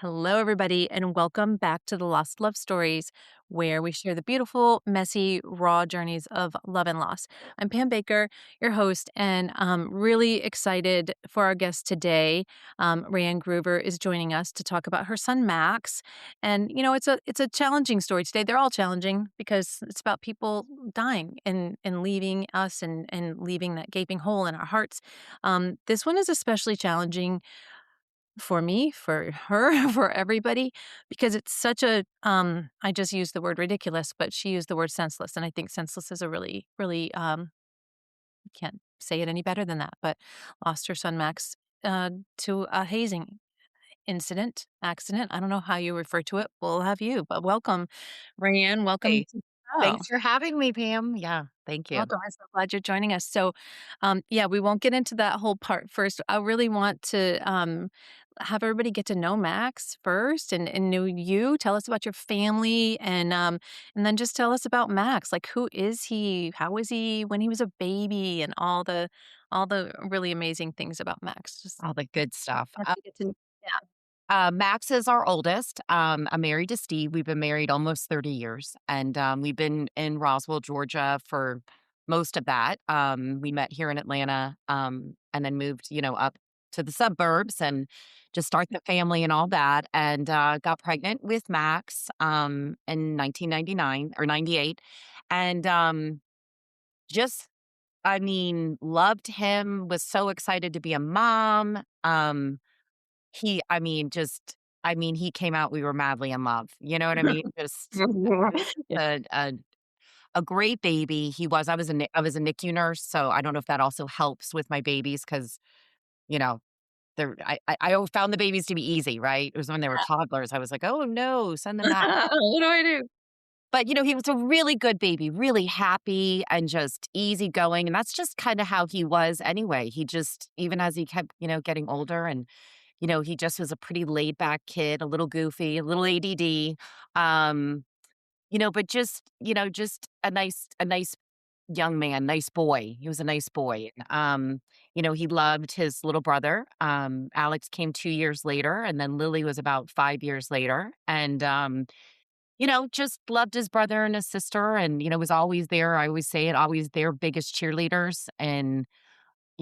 Hello, everybody, and welcome back to the Lost Love Stories, where we share the beautiful, messy, raw journeys of love and loss. I'm Pam Baker, your host, and really excited for our guest today. Rae Ann Groover is joining us to talk about her son Max, and it's a challenging story today. They're all challenging because it's about people dying and leaving us and leaving that gaping hole in our hearts. This one is especially challenging for me, for her, for everybody, because it's such a I just used the word ridiculous, but she used the word senseless, and I think senseless is a really, really, can't say it any better than that, but lost her son Max, to a hazing accident. I don't know how you refer to it. We'll have you, but welcome, Rae Ann, welcome Hey, to the show. thanks for having me, Pam. Yeah, thank you. Welcome. I'm so glad you're joining us. So, yeah, we won't get into that whole part first. I really want to have everybody get to know Max first and know you. Tell us about your family and then just tell us about Max. Like, who is he? How was he when he was a baby? And all the really amazing things about Max. Just All the good stuff. want to get to yeah. Max is our oldest. I'm married to Steve. We've been married almost 30 years, and we've been in Roswell, Georgia for most of that. We met here in Atlanta, and then moved, up to the suburbs and just start the family and all that. And got pregnant with Max in 1999 or 98, and just loved him, was so excited to be a mom. He I mean, just he came out, we were madly in love, you know what I mean? Just Yeah. a a a great baby. He was I was a NICU nurse, so I don't know if that also helps with my babies because you know, I always found the babies to be easy, right? It was when they were toddlers, I was like, "Oh, no, send them back." What do I do? But, he was a really good baby, really happy and just easygoing, and that's just kinda how he was anyway. He just even as he kept, getting older and, he just was a pretty laid back kid, a little goofy, a little ADD, but just a nice young man, nice boy. He was a nice boy. He loved his little brother. Alex came 2 years later, and then Lily was about 5 years later, and, just loved his brother and his sister and, was always there. I always say it, always their biggest cheerleaders and,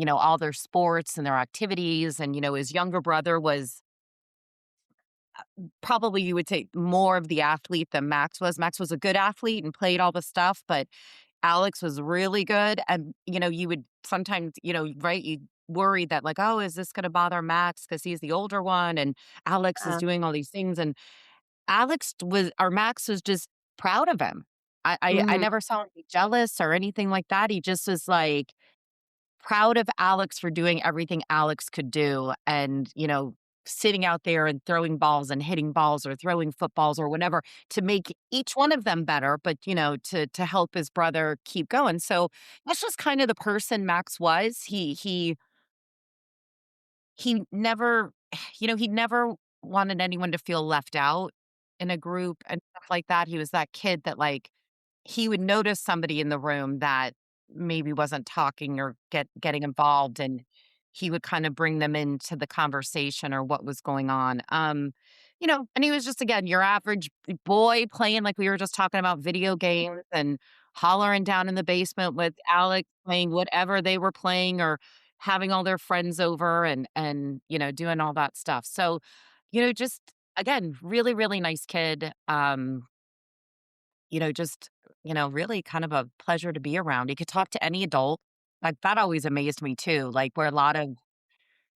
all their sports and their activities. And, his younger brother was probably you would say more of the athlete than Max was. Max was a good athlete and played all the stuff, but Alex was really good. And, you would sometimes, right, you worry that like, oh, is this going to bother Max because he's the older one and Alex is Uh, doing all these things. And Max was just proud of him. I mhm. never saw him be jealous or anything like that. He just was, like, proud of Alex for doing everything Alex could do and, sitting out there and throwing balls and hitting balls or throwing footballs or whatever to make each one of them better, but, to help his brother keep going. So, that's just kind of the person Max was. He never he never wanted anyone to feel left out in a group and stuff like that. He was that kid that, like, he would notice somebody in the room that maybe wasn't talking or getting involved, and he would kinda bring them into the conversation or what was going on. And he was just, again, your average boy playing like we were just talking about video games and hollering down in the basement with Alex playing whatever they were playing or having all their friends over and, doing all that stuff. So, just again, really, really nice kid. Just, really kind of a pleasure to be around. He could talk to any adult. Like that always amazed me too. Like where a lot of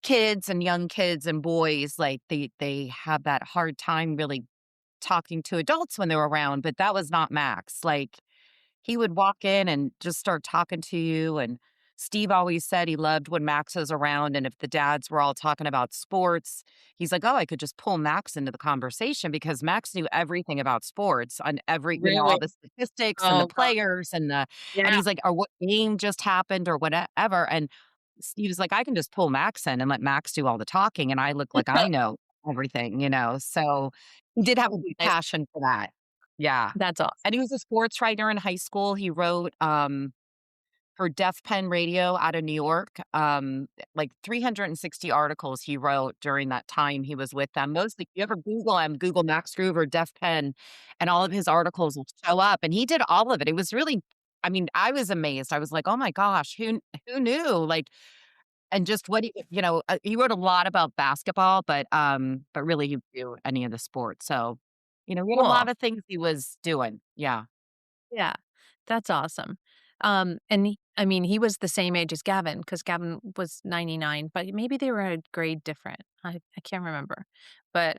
kids and young kids and boys, like they have that hard time really talking to adults when they're around, but that was not Max. Like he would walk in and just start talking to you, and Steve always said he loved when Max was around, and if the dads were all talking about sports, he's like, "Oh, I could just pull Max into the conversation because Max knew everything about sports on every all Really? the statistics and the Oh god. players and Yeah. he's like, "Or what game just happened or whatever," and Steve's like, "I can just pull Max in and let Max do all the talking, and I look like I know everything." So he did have a big Nice. passion for that. Yeah. That's awesome. And he was a sports writer in high school. He wrote, for Deaf Pen Radio out of New York. Like 360 articles he wrote during that time he was with them. Mostly, if you ever Google him, Google Max Groove or Deaf Pen, and all of his articles will show up. And he did all of it. It was really, I mean, I was amazed. I was like, oh my gosh, who knew? Like, and just what he wrote a lot about basketball, but really he would do any of the sports. So, he had a Cool. lot of things he was doing. Yeah. Yeah, that's awesome. And I mean, he was the same age as Gavin because Gavin was 99, but maybe they were a grade different. I can't remember. But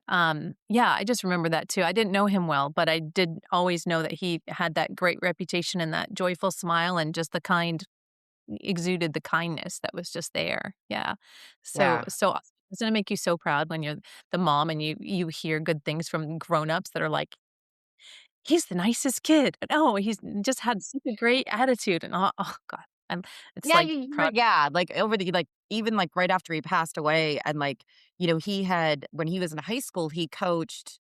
yeah, I just remember that too. I didn't know him well, but I did always know that he had that great reputation and that joyful smile and just the kind exuded the kindness that was just there. Yeah. So Yeah. so awesome. It's gonna make you so proud when you're the mom and you hear good things from grown-ups that are like, "He's the nicest kid." "Oh, he's just had such a great attitude," and oh god, I'm it's Yeah, like you proud. yeah, like, over the like, even, like, right after he passed away and, like, he had when he was in high school, he coached,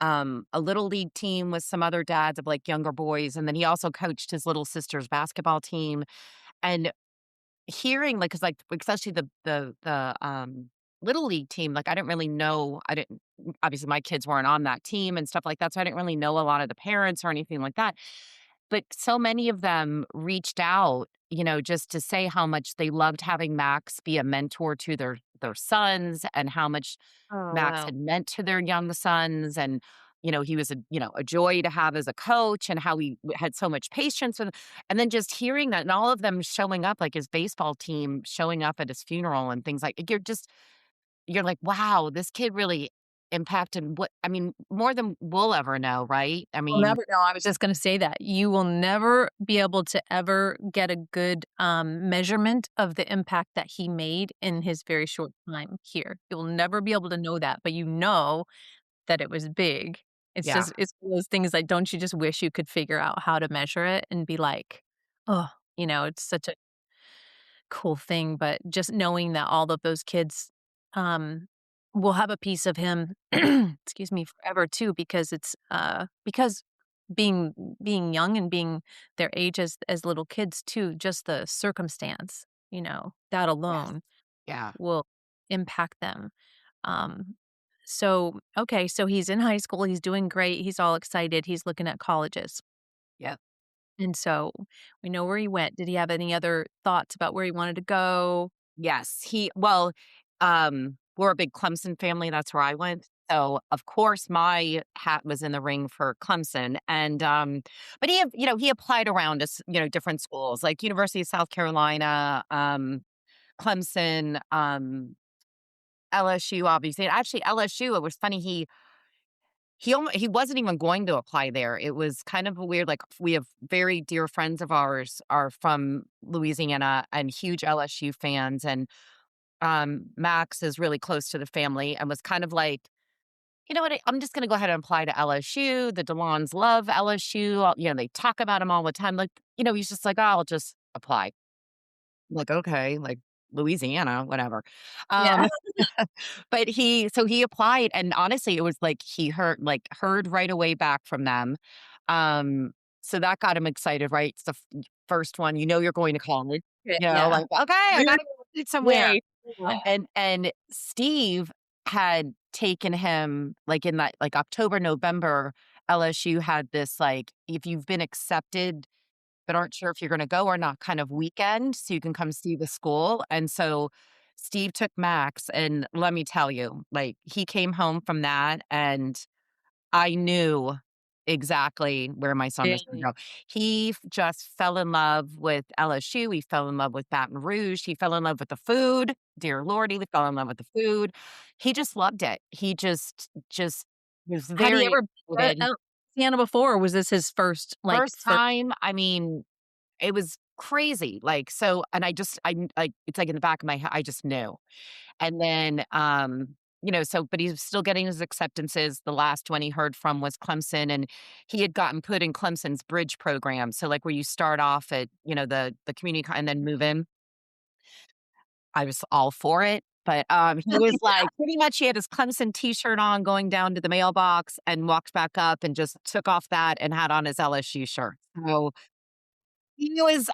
a little league team with some other dads of, like, younger boys, and then he also coached his little sister's basketball team, and hearing, like, 'cause, like, especially the little league team, like, I didn't really know I didn't obviously, my kids weren't on that team and stuff like that, so I didn't really know a lot of the parents or anything like that. But so many of them reached out, just to say how much they loved having Max be a mentor to their sons and how much Oh, Max wow. had meant to their young sons and he was a joy to have as a coach and how he had so much patience and then just hearing that and all of them showing up like his baseball team showing up at his funeral and things like you're like wow this kid really impacted what I mean more than we'll ever know, right? I We'll mean never know, I was just gonna say that. You will never be able to ever get a good, measurement of the impact that he made in his very short time here. You'll never be able to know that, but you know that it was big. yeah. It's one of those things like, don't you just wish you could figure out how to measure it and be like, "Oh," it's such a cool thing, but just knowing that all of those kids, um, will have a piece of him, excuse me, forever too, because being young and being their age as little kids too, just the circumstance, that Yes. alone Yeah. will impact them. Um, so, okay, so he's in high school, he's doing great, he's all excited, he's looking at colleges. Yep. And so we know where he went. Did he have any other thoughts about where he wanted to go? Yes, we're a big Clemson family, that's where I went. So, of course, my hat was in the ring for Clemson, and, but he applied around to different schools, like University of South Carolina, Clemson, LSU, obviously, and actually LSU, it was funny, he wasn't even going to apply there. It was kind of a weird like, we have very dear friends of ours are from Louisiana and huge LSU fans, and Max is really close to the family and was kind of like, "You know what? I'm just gonna go ahead and apply to LSU. The DeLons love LSU. They talk about him all the time." Like, he's just like, "Oh, I'll just apply." I'm like, "Okay," like, Louisiana, whatever. Yeah. Um, but he applied, and honestly, it was like he heard right away back from them. Um, so that got him excited, right? It's the first one, you're going to college, Yeah. like, "Okay, I Really? gotta go somewhere." Yay. Yeah. And Steve had taken him, like, in that, like, October, November, LSU had this, like, if you've been accepted but aren't sure if you're gonna go or not kind of weekend, so you can come see the school, and so Steve took Max, and let me tell you, like, he came home from that, and I knew exactly where my son was gonna Really? go. He just fell in love with LSU, he fell in love with Baton Rouge, he fell in love with the food, dear lord, he fell in love with the food. He just loved it. He just was Had he very ever been to excited. Louisiana before, or was this his first, First first. time, I mean, it was crazy, like, so and I it's like in the back of my head, I just knew. And then, so but he's still getting his acceptances. The last one he heard from was Clemson, and he had gotten put in Clemson's bridge program. So, like, where you start off at, the community and then move in. I was all for it, but, he was, like pretty much he had his Clemson T-shirt on going down to the mailbox and walked back up and just took off that and had on his LSU shirt. So he was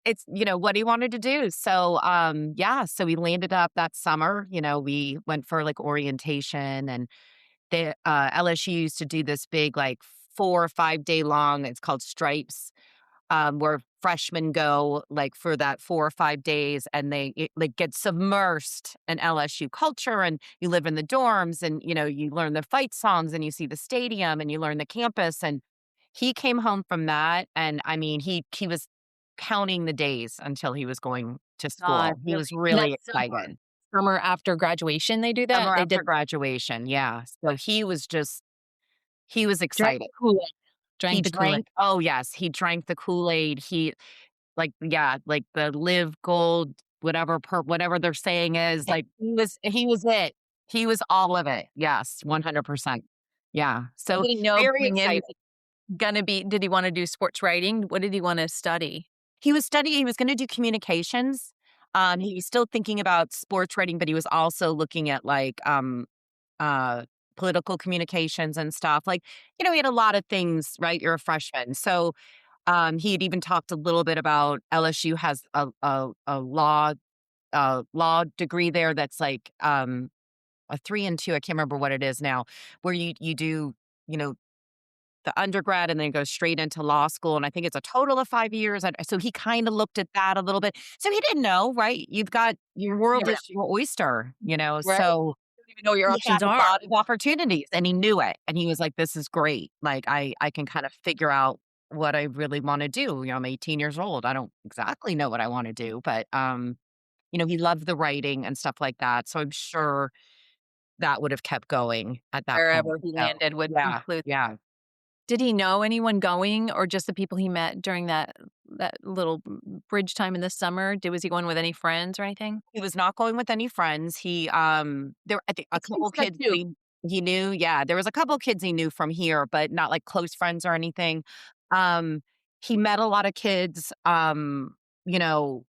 it's, what he wanted to do. So, yeah, so we landed up that summer, we went for, like, orientation, and LSU used to do this big, like, 4 or 5-day long, it's called Stripes, where freshmen go, like, for that 4 or 5 days, and like, get submersed in LSU culture, and you live in the dorms, and, you learn the fight songs, and you see the stadium, and you learn the campus, and he came home from that, and, I mean, he was counting the days until he was going to God, school. He really? was And really that's excited. summer after graduation they do that? Summer They did after graduation, yeah. So he was drank excited. the Kool-Aid. He Drank the Kool-Aid. drank oh, yes, he drank the Kool-Aid. Like, yeah, like the live gold, whatever their saying is, like, he was it. He was all of it. Yes, 100%. Yeah, so Did he know very going in excited. he's gonna be did he wanna do sports writing? What did he wanna study? He was gonna do communications. He was still thinking about sports writing, but he was also looking at, like, uh, political communications and stuff. Like, he had a lot of things, right? You're a freshman. So, he had even talked a little bit about LSU has a law degree there that's like, a 3 and 2, I can't remember what it is now, where you do, you know, the undergrad and then go straight into law school, and I think it's a total of 5 years, and so he kinda looked at that a little bit. So he didn't know, right? You've got your You world never know, is your oyster, right? so You don't even know what your he had options a are. lot of opportunities, and he knew it, and he was like, "This is great, like, I can kind of figure out what I really wanna do." I'm 18 years old, I don't exactly know what I wanna do, but, he loved the writing and stuff like that, so I'm sure that would have kept going at that point, Wherever he so landed would yeah, include yeah. did he know anyone going or just the people he met during that little bridge time in the summer? Was he going with any friends or anything? He was not going with any friends. There I think a It's couple good kids too. he knew, yeah, there was a couple kids he knew from here, but not like close friends or anything. Um, he met a lot of kids, you know,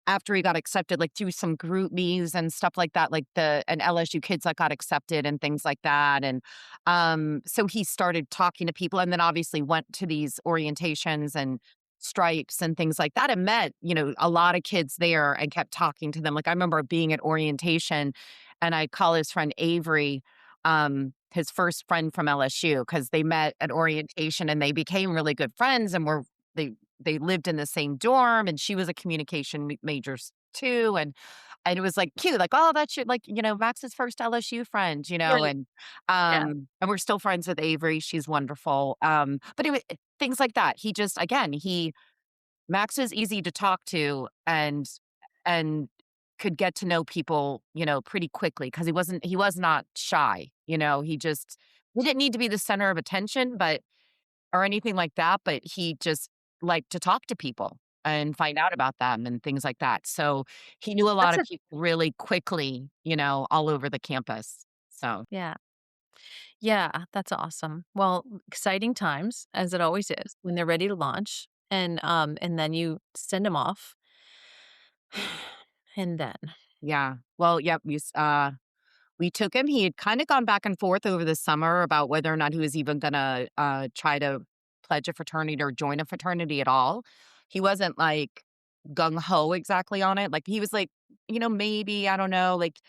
after he got accepted, like, through some group me's and stuff like that, like and LSU kids that got accepted and things like that, and, so he started talking to people and then obviously went to these orientations and stripes and things like that and met, a lot of kids there and kept talking to them. Like, I remember being at orientation, and I call his friend Avery, his first friend from LSU, because they met at orientation and they became really good friends and they lived in the same dorm, and she was a communication major too, and it was like cute, like, oh, that's your, like, Max's first LSU friend, Right. Yeah. and we're still friends with Avery. She's wonderful. But it was things like that. He just again he Max is easy to talk to and could get to know people, pretty quickly because he was not shy. He didn't need to be the center of attention, but or anything like that, but he just liked to talk to people and find out about them and things like that. So, he knew a lot That's of a people really quickly, all over the campus. So, yeah. Yeah, that's awesome. Well, exciting times, as it always is, when they're ready to launch, and then you send them off. And then yeah. Well, yep, we took him. He had kinda gone back and forth over the summer about whether or not he was even gonna, try to pledge a fraternity or join a fraternity at all. He wasn't, like, gung ho exactly on it. Like, he was like, maybe, I don't know, like,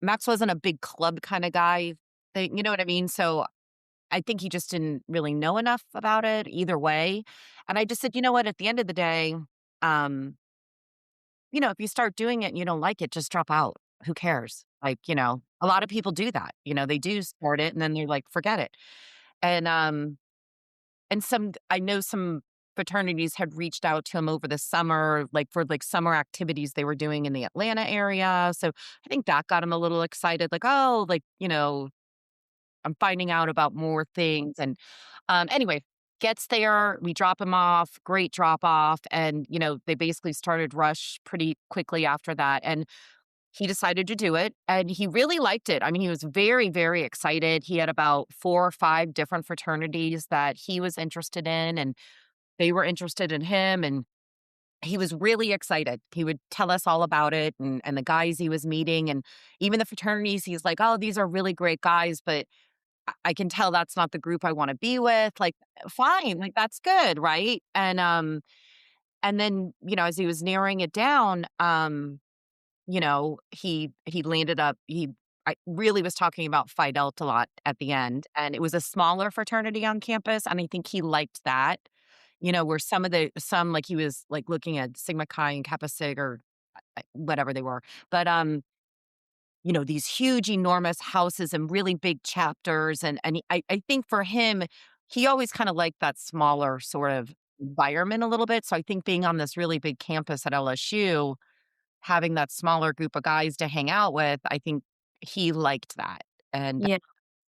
Max wasn't a big club kinda guy. You know what I mean? So, I think he just didn't really know enough about it either way, and I just said, "You know what? At the end of the day, um, if you start doing it and you don't like it, just drop out. Who cares?" Like, a lot of people do that. They do start it and then they're like, "Forget it." And, I know some fraternities had reached out to him over the summer, like, for, like, summer activities they were doing in the Atlanta area, so I think that got him a little excited, like, "Oh, like, I'm finding out about more things," and, anyway, gets there, we drop him off, great drop off, and, they basically started rush pretty quickly after that, and he decided to do it, and he really liked it. I mean, he was very, very excited. He had about 4 or 5 different fraternities that he was interested in, and they were interested in him, and he was really excited. He would tell us all about it and the guys he was meeting, and even the fraternities, he's like, "Oh, these are really great guys, but I can tell that's not the group I wanna be with, like, fine, like, that's good, right? And then, as he was narrowing it down, he landed up he I really was talking about Phi Delta a lot at the end, and it was a smaller fraternity on campus, and I think he liked that, where like, he was, like, looking at Sigma Chi and Kappa Sig or, whatever they were, but, these huge, enormous houses and really big chapters, and I think for him, he always kinda liked that smaller sort of environment a little bit, so I think being on this really big campus at LSU, having that smaller group of guys to hang out with, I think he liked that, and Yeah,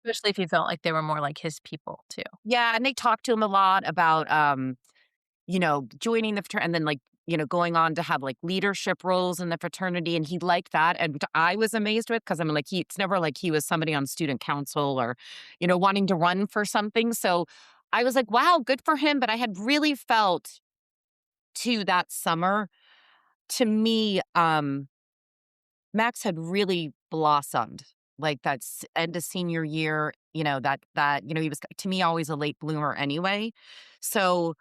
especially if you felt like they were more like his people too. yeah, and they talked to him a lot about, joining the fraternity and then, like, going on to have, like, leadership roles in the fraternity, and he liked that, and I was amazed with because 'cause I'm like, it's never like he was somebody on student council or, wanting to run for something, so I was like, "Wow, good for him," but I had really felt too that summer, to me, Max had really blossomed, like, end of senior year, he was, to me, always a late bloomer anyway, so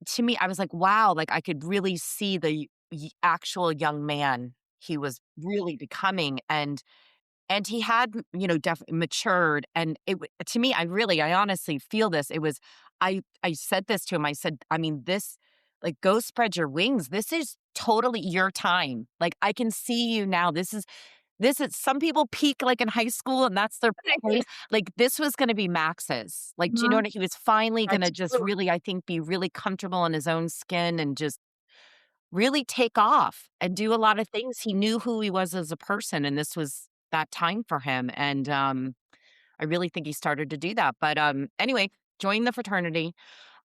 to me, I was like, "Wow," like, I could really see the actual young man he was really becoming, and he had, definitely matured, and to me, I honestly feel this, I said this to him, I said, "I mean, this like, go spread your wings, this is totally your time, like, I can see you now, this is some people peak, like, in high school, and that's their place. Like, this was gonna be Max's. Like, do you know Mhm. what he was finally gonna That's just true. really, I think, be really comfortable in his own skin and just really take off and do a lot of things. He knew who he was as a person, and this was that time for him, and, I really think he started to do that, but, anyway, joined the fraternity.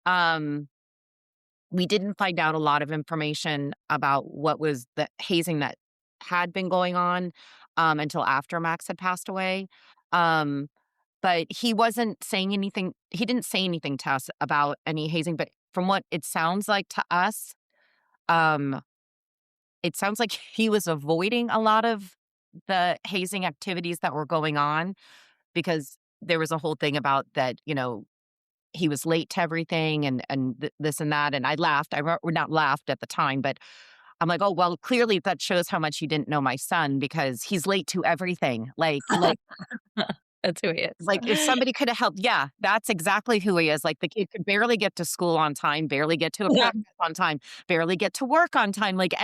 Um, we didn't find out a lot of information about what was the hazing that had been going on, until after Max had passed away. Um, but he didn't say anything to us about any hazing, but from what it sounds like to us, um, it sounds like he was avoiding a lot of the hazing activities that were going on because there was a whole thing about that, he was late to everything and this and that, and I laughed. Well, not laughed at the time, but I'm like, "Oh, well, clearly that shows how much you didn't know my son because he's late to everything." That's who he is. Like, if somebody coulda helped, yeah, that's exactly who he is. Like, the kid could barely get to school on time, barely get to a Yeah. practice on time, barely get to work on time, like,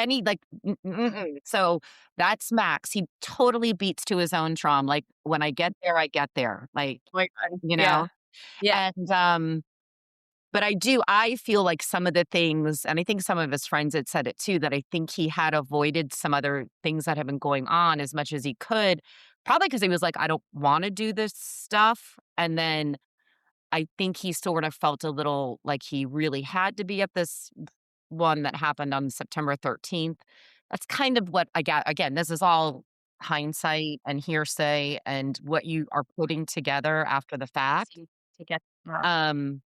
so, that's Max. He totally beats to his own drum, like, "When I get there," like, My God. you Yeah. know? Yeah. And, but I feel like some of the things and I think some of his friends had said it too, that I think he had avoided some other things that have been going on as much as he could, probably because he was like, "I don't wanna do this stuff," and then I think he sort of felt a little like he really had to be at this one that happened on September 13th. That's kind of what I got again, this is all hindsight and hearsay and what you are putting together after the fact. See, to get Um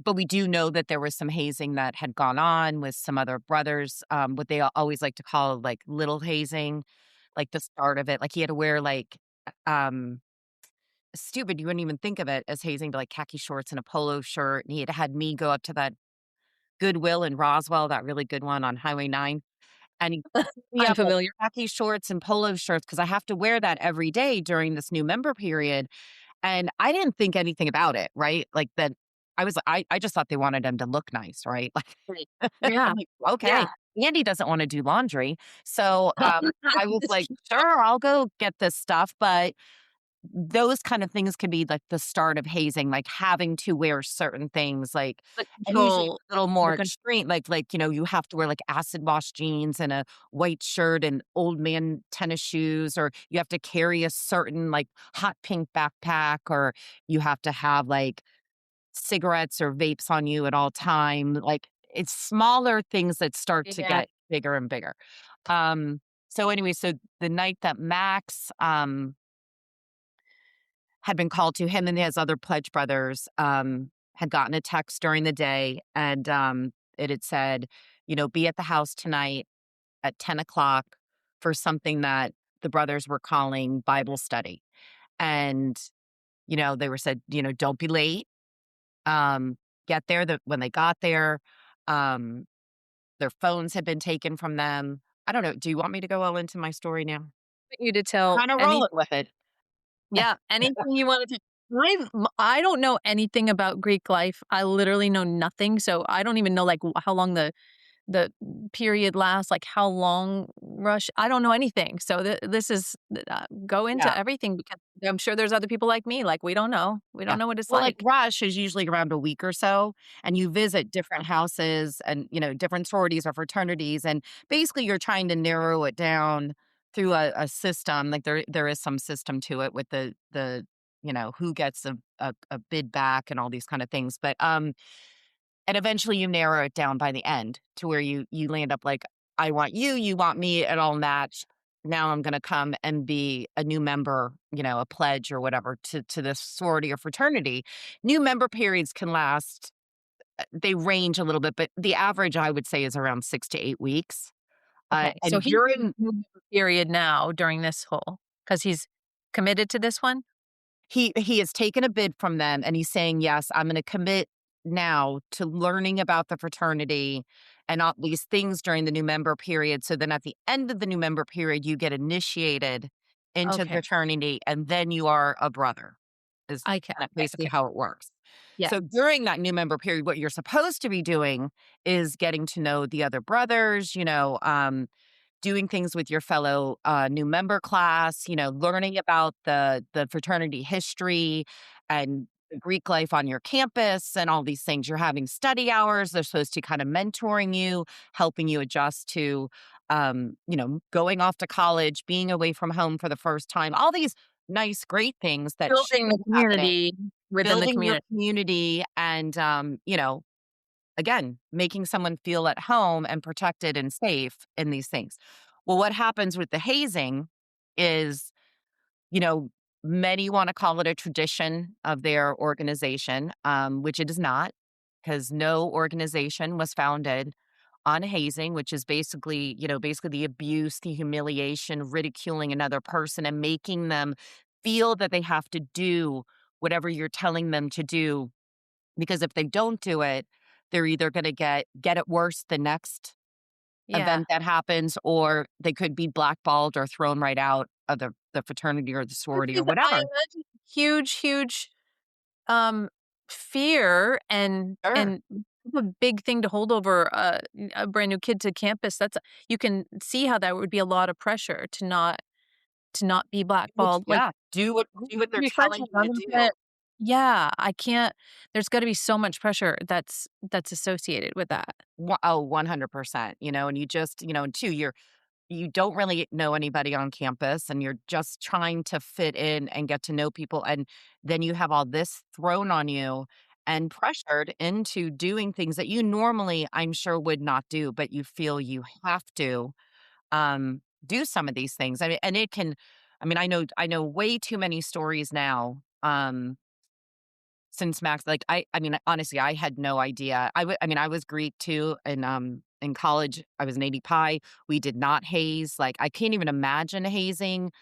but we do know that there was some hazing that had gone on with some other brothers, what they always like to call, like, little hazing, like, the start of it, like, he had to wear, like, um stupid, you wouldn't even think of it as hazing, but, like, khaki shorts and a polo shirt, and he had had me go up to that Goodwill in Roswell, that really good one on Highway 9, and he picked me up, like, unfamiliar. khaki shorts and polo shirts because I have to wear that every day during this new member period, and I didn't think anything about it, right? Like, that I just thought they wanted him to look nice, right? Right. Like, Yeah. I'm like, Yeah. "Okay." Andy doesn't wanna do laundry, so, I was like, "Sure, I'll go get this stuff," but those kind of things can be, like, the start of hazing, like, having to wear certain things, like The and usually control, a little more the con extreme, you have to wear, like, acid wash jeans and a white shirt and old man tennis shoes, or you have to carry a certain, like, hot pink backpack, or you have to have, like, cigarettes or vapes on you at all time, like, it's smaller things that start to yeah. get bigger and bigger. So anyway, so the night that Max, had been called to, him and his other pledge brothers, had gotten a text during the day, and, it had said, "Be at the house tonight at 10 o'clock for something that the brothers were calling Bible study." And They were said, "Don't be late." Um, get there. When they got there, um, their phones had been taken from them. I don't know. Do you want me to go all into my story now? You to tell Kinda any rolling with it. yeah, anything you wanted to I don't know anything about Greek life. I literally know nothing, so I don't even know, like, how long the period lasts, like, how long Rush I don't know anything. So this is go into Yeah, everything because I'm sure there's other people like me, like, we don't know. We don't yeah. know what it's Well, like, like. rush is usually around a week or so, and you visit different houses and, different sororities or fraternities, and basically you're trying to narrow it down through a system, like, there is some system to it with who gets a bid back and all these kinda things, but, and eventually you narrow it down by the end to where you land up like, "I want you, you want me, it all match. Now I'm gonna come and be a new member, a pledge or whatever to this sorority or fraternity." New member periods can last, they range a little bit, but the average I would say is around 6 to 8 weeks. Okay, so And he's in during the period now during this whole because he's committed to this one? he has taken a bid from them and he's saying, "Yes, I'm gonna commit now to learning about the fraternity and all these things during the new member period." So then at the end of the new member period, you get initiated into the Okay, fraternity and then you are a brother, is kind of basically okay. how it works. Yeah. So during that new member period, what you're supposed to be doing is getting to know the other brothers, doing things with your fellow new member class, learning about the fraternity history and the Greek life on your campus and all these things. You're having study hours. They're supposed to kind of mentoring you, helping you adjust to, going off to college, being away from home for the first time. All these nice, great things that should Building be the happening. community within the Building your community. community and, again, making someone feel at home and protected and safe in these things. Well, what happens with the hazing is, you know, many want to call it a tradition of their organization, which it is not, because no organization was founded on hazing, which is basically the abuse, the humiliation, ridiculing another person and making them feel that they have to do whatever you're telling them to do, because if they don't do it, they're either gonna get it worse the next Yeah. event that happens, or they could be blackballed or thrown right out of the fraternity or the Which sorority or is, I whatever. imagine, huge, um, fear Sure. and a big thing to hold over a brand new kid to campus. You can see how that would be a lot of pressure to not be Which blackballed. Like, yeah, do what they're telling refreshing you on to them, but do. yeah, I can't there's gotta be so much pressure that's associated with that. 100%, and you just, and 2, you don't really know anybody on campus and you're just trying to fit in and get to know people, and then you have all this thrown on you and pressured into doing things that you normally, I'm sure, would not do, but you feel you have to do some of these things. I mean, and it can, I know way too many stories now, since Max, like, I mean, honestly, I had no idea. I was Greek too, and, in college, I was an 80 Pi. We did not haze, like, I can't even imagine hazing.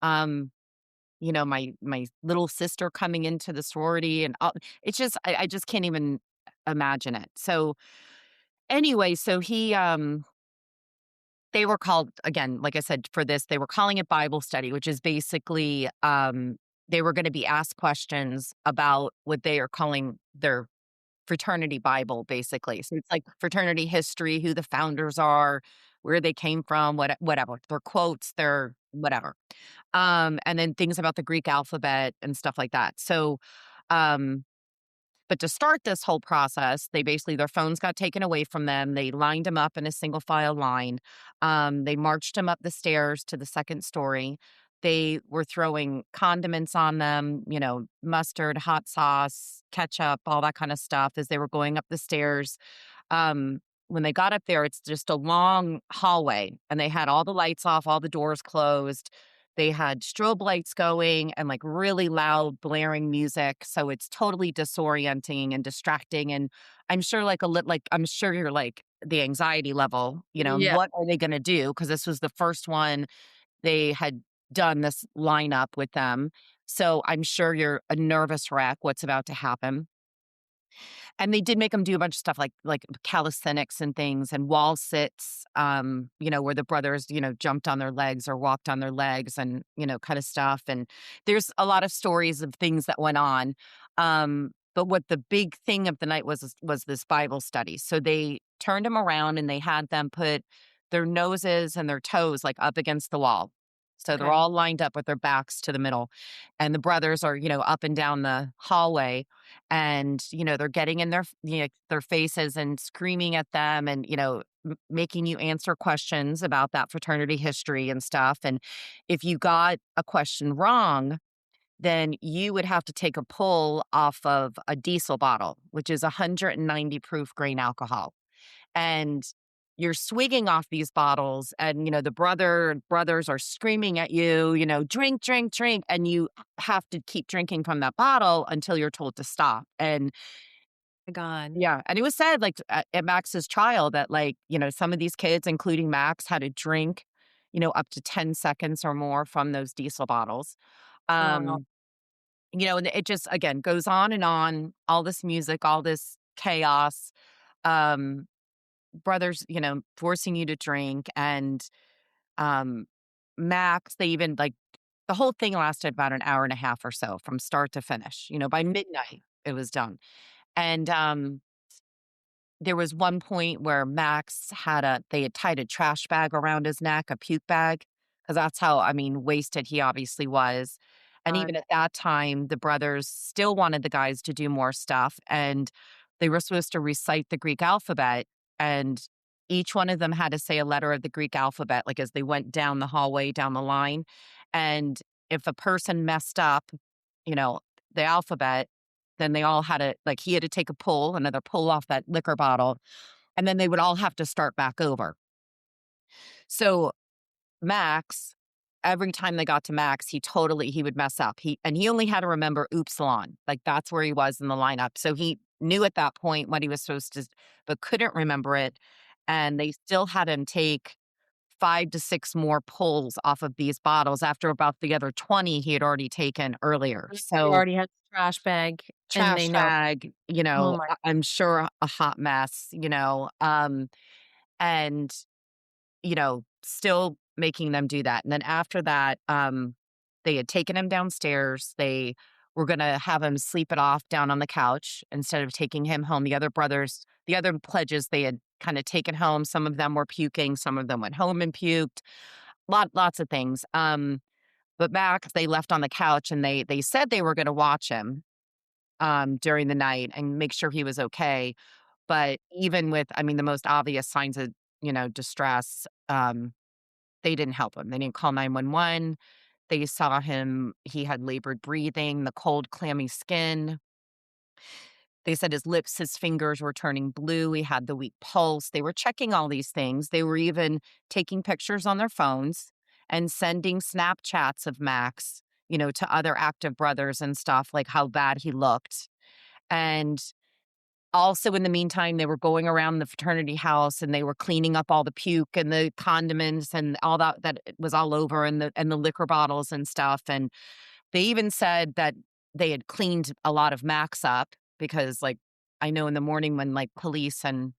Um, my little sister coming into the sorority and all it's just I just can't even imagine it. So, anyway, so they were called again, like I said, for this, they were calling it Bible study, which is basically, they were gonna be asked questions about what they are calling their fraternity Bible, basically. So it's like fraternity history, who the founders are, where they came from, whatever, their quotes, their whatever. And then things about the Greek alphabet and stuff like that. So, um, but to start this whole process, they basically their phones got taken away from them. They lined them up in a single file line. They marched them up the stairs to the second story. They were throwing condiments on them, mustard, hot sauce, ketchup, all that kind of stuff as they were going up the stairs. Um, when they got up there, it's just a long hallway and they had all the lights off, all the doors closed. They had strobe lights going and like really loud blaring music. So it's totally disorienting and distracting. And I'm sure I'm sure you're like the anxiety level, and Yeah. what are they going to do? Cause this was the first one they had, done this lineup with them. So I'm sure you're a nervous wreck what's about to happen. And they did make them do a bunch of stuff like calisthenics and things and wall sits, where the brothers, jumped on their legs or walked on their legs and, kind of stuff. And there's a lot of stories of things that went on. But what the big thing of the night was this Bible study. So they turned them around and they had them put their noses and their toes like up against the wall. So they're Okay. all lined up with their backs to the middle. And the brothers are, up and down the hallway and they're getting in their faces and screaming at them and making you answer questions about that fraternity history and stuff. And if you got a question wrong, then you would have to take a pull off of a diesel bottle, which is 190 proof grain alcohol. And you're swigging off these bottles and the brothers are screaming at you, drink, drink, drink, and you have to keep drinking from that bottle until you're told to stop. And My God. yeah, and it was said like at Max's trial that like, some of these kids including Max had to drink, up to 10 seconds or more from those diesel bottles. Wow. Um and it just again goes on, all this music, all this chaos. Um brothers, forcing you to drink and um Max, they even like the whole thing lasted about an hour and a half or so from start to finish. By midnight it was done. And there was one point where Max they had tied a trash bag around his neck, a puke bag, because that's how, I mean, wasted he obviously was. And God. even at that time, the brothers still wanted the guys to do more stuff. And they were supposed to recite the Greek alphabet. And each one of them had to say a letter of the Greek alphabet, like as they went down the hallway, down the line. And if a person messed up, you know, the alphabet, then they all had to like, he had to take a pull, another pull off that liquor bottle, and then they would all have to start back over. So, Max, every time they got to Max, he would mess up. He only had to remember Upsilon, like, that's where he was in the lineup. So, he knew at that point what he was supposed to but couldn't remember it, and they still had him take 5 to 6 more pulls off of these bottles after about the other 20 he had already taken earlier. They So already had the trash bag, and they trash know. bag, Oh my. I'm sure a hot mess, and, still making them do that. And then after that, they had taken him downstairs. They were gonna have him sleep it off down on the couch instead of taking him home. The other pledges they had kinda taken home. Some of them were puking, some of them went home and puked, lots of things. But Max, they left on the couch and they said they were gonna watch him during the night and make sure he was okay. But even with, I mean, the most obvious signs of, distress, they didn't help him. They didn't call 911. They saw him, he had labored breathing, the cold, clammy skin. They said his lips, his fingers were turning blue. He had the weak pulse. They were checking all these things. They were even taking pictures on their phones and sending Snapchats of Max, to other active brothers and stuff, like how bad he looked. And also, in the meantime, they were going around the fraternity house and they were cleaning up all the puke and the condiments and all that it was all over and the liquor bottles and stuff. And they even said that they had cleaned a lot of Max up because, like, I know in the morning when like police and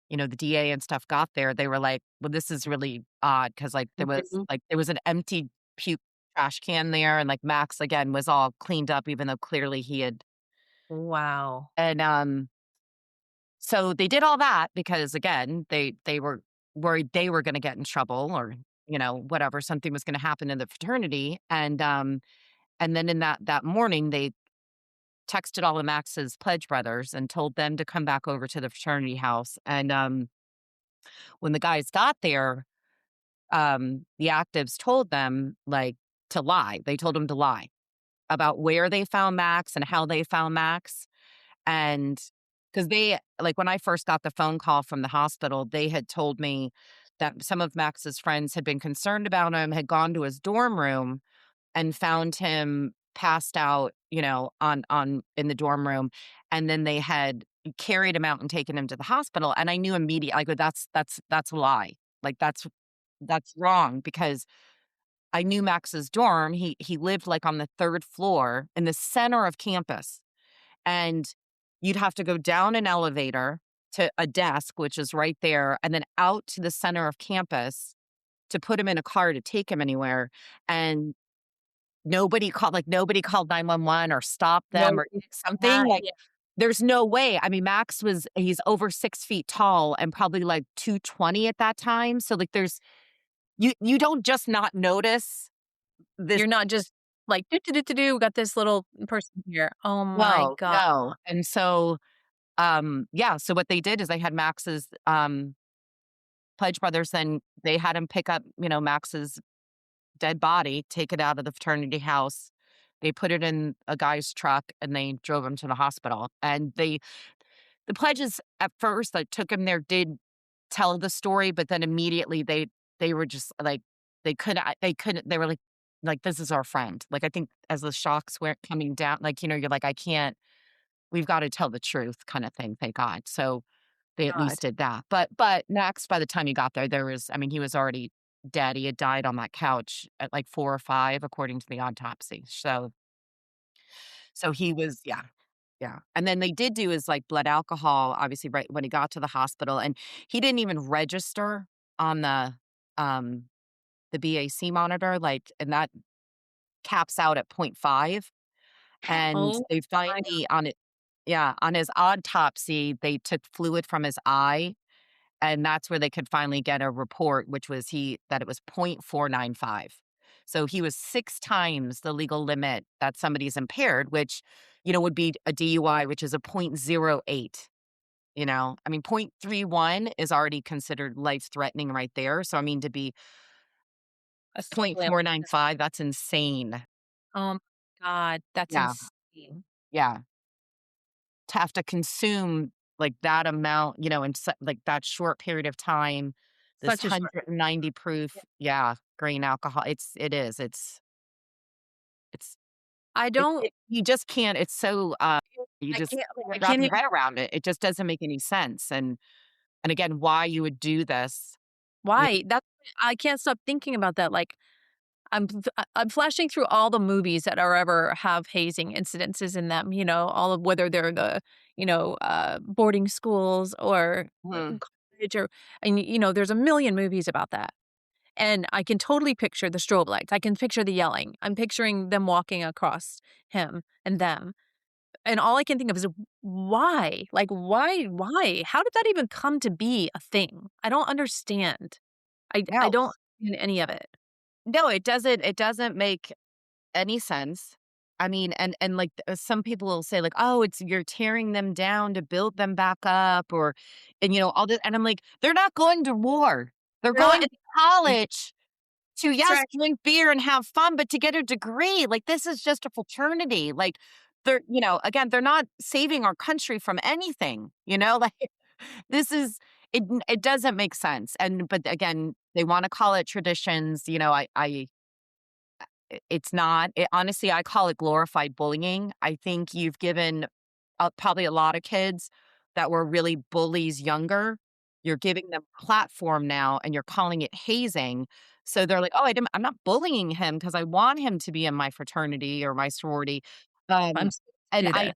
the DA and stuff got there, they were like, "Well, this is really odd," because Mhm. there was an empty puke trash can there, and like Max again was all cleaned up, even though clearly he had. Wow. And So they did all that because again, they were worried they were gonna get in trouble or, whatever, something was gonna happen in the fraternity. And then in that morning, they texted all of Max's pledge brothers and told them to come back over to the fraternity house. And when the guys got there, the actives told them like to lie. They told them to lie about where they found Max and how they found Max. And because they like, when I first got the phone call from the hospital, they had told me that some of Max's friends had been concerned about him, had gone to his dorm room and found him passed out, on in the dorm room, and then they had carried him out and taken him to the hospital, and I knew immediately, like, that's a lie. Like, that's wrong because I knew Max's dorm. He lived, like, on the 3rd floor in the center of campus, and you'd have to go down an elevator to a desk, which is right there, and then out to the center of campus to put him in a car to take him anywhere, and nobody called 911 or stopped them No, or did something, that like, yeah, there's no way. I mean, he's over 6 feet tall and probably, like, 220 at that time, so, like, you don't just not notice this. you're not just like, "Do, do, do, do, do, got this little person here." Oh my No, god. no, and so, yeah, so what they did is they had Max's, pledge brothers, and they had him pick up, Max's dead body, take it out of the fraternity house. They put it in a guy's truck, and they drove him to the hospital, and the pledges at first that took him there did tell the story, but then immediately they were just like, they couldn't, they were like, "This is our friend." Like, I think as the shocks were coming down, like, you're like, "I can't, we've gotta tell the truth," kinda thing, thank God. So, they at God. least did that. But Max, by the time he got there, he was already dead. He had died on that couch at, like, 4 or 5 according to the autopsy. So he was, yeah, yeah. And then they did do his, like, blood alcohol, obviously, right when he got to the hospital, and he didn't even register on um, the BAC monitor, like, and that caps out at point 0.5, and Oh they my god. finally on it, yeah, on his autopsy, they took fluid from his eye, and that's where they could finally get a report, which was that it was 0.495. So he was 6 times the legal limit that somebody's impaired, which, would be a DUI, which is a point zero 0.08, I mean, 0.31 is already considered life-threatening right there, so, I mean, to be Assembly. 0.495, that's insane. Oh my god, that's Yeah, insane. yeah. To have to consume, like, that amount, in like, that short period of time, this Such a short 190 yeah. proof, yeah, grain alcohol, it is, it's I don't you just can't, it's so, you I just can't like, I can't wrap can't your even head around it. It just doesn't make any sense, and again, why you would do this. Yeah. why? That's I can't stop thinking about that, like, I'm flashing through all the movies that are ever have hazing incidences in them, all of whether they're the, boarding schools or, Mhm. college or and, there's a million movies about that. And I can totally picture the strobe lights. I can picture the yelling. I'm picturing them walking across him and them. And all I can think of is why? Like, why? How did that even come to be a thing? I don't understand. I No. don't understand any of it. No, it doesn't make any sense. I mean, and, like, some people will say, like, "Oh, it's you're tearing them down to build them back up," or and, all this, and I'm like, "They're not going to war. They're They're not going in to college to, That's yes, right. drink beer and have fun, but to get a degree. Like, this is just a fraternity." Like, again, they're not saving our country from anything, like, this is it doesn't make sense, but again, they wanna call it traditions, it's not. Honestly, I call it glorified bullying. I think you've given, probably a lot of kids that were really bullies younger. You're giving them a platform now, and you're calling it hazing. So they're like, "Oh, I'm not bullying him because I want him to be in my fraternity or my sorority." I'm Um, supposed to and do this.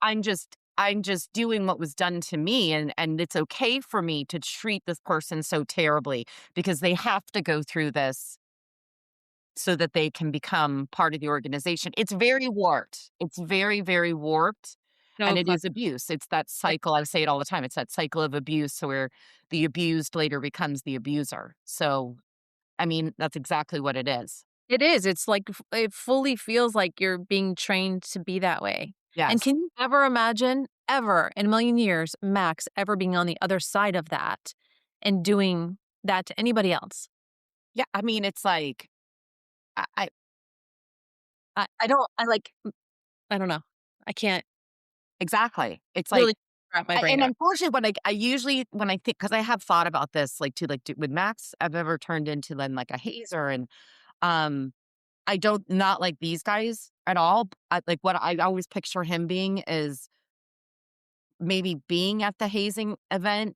I'm just doing what was done to me, and it's okay for me to treat this person so terribly because they have to go through this so that they can become part of the organization. It's very warped. It's very, very warped, and No it is question. abuse. It's that cycle, I say it all the time, it's that cycle of abuse where the abused later becomes the abuser. So, I mean, that's exactly what it is. It is, it's like it fully feels like you're being trained to be that way. And Yes. can you ever imagine, ever in a million years, Max ever being on the other side of that and doing that to anybody else? Yeah, I mean, it's like, I I don't I like I don't know. I can't exactly. It's like, really wrap my brain and around. unfortunately, I usually, when I think, because I have thought about this, like, too, like, with Max, I've ever turned into then, like, a hazer, and, um I don't not like these guys at all. Like, what I always picture him being is maybe being at the hazing event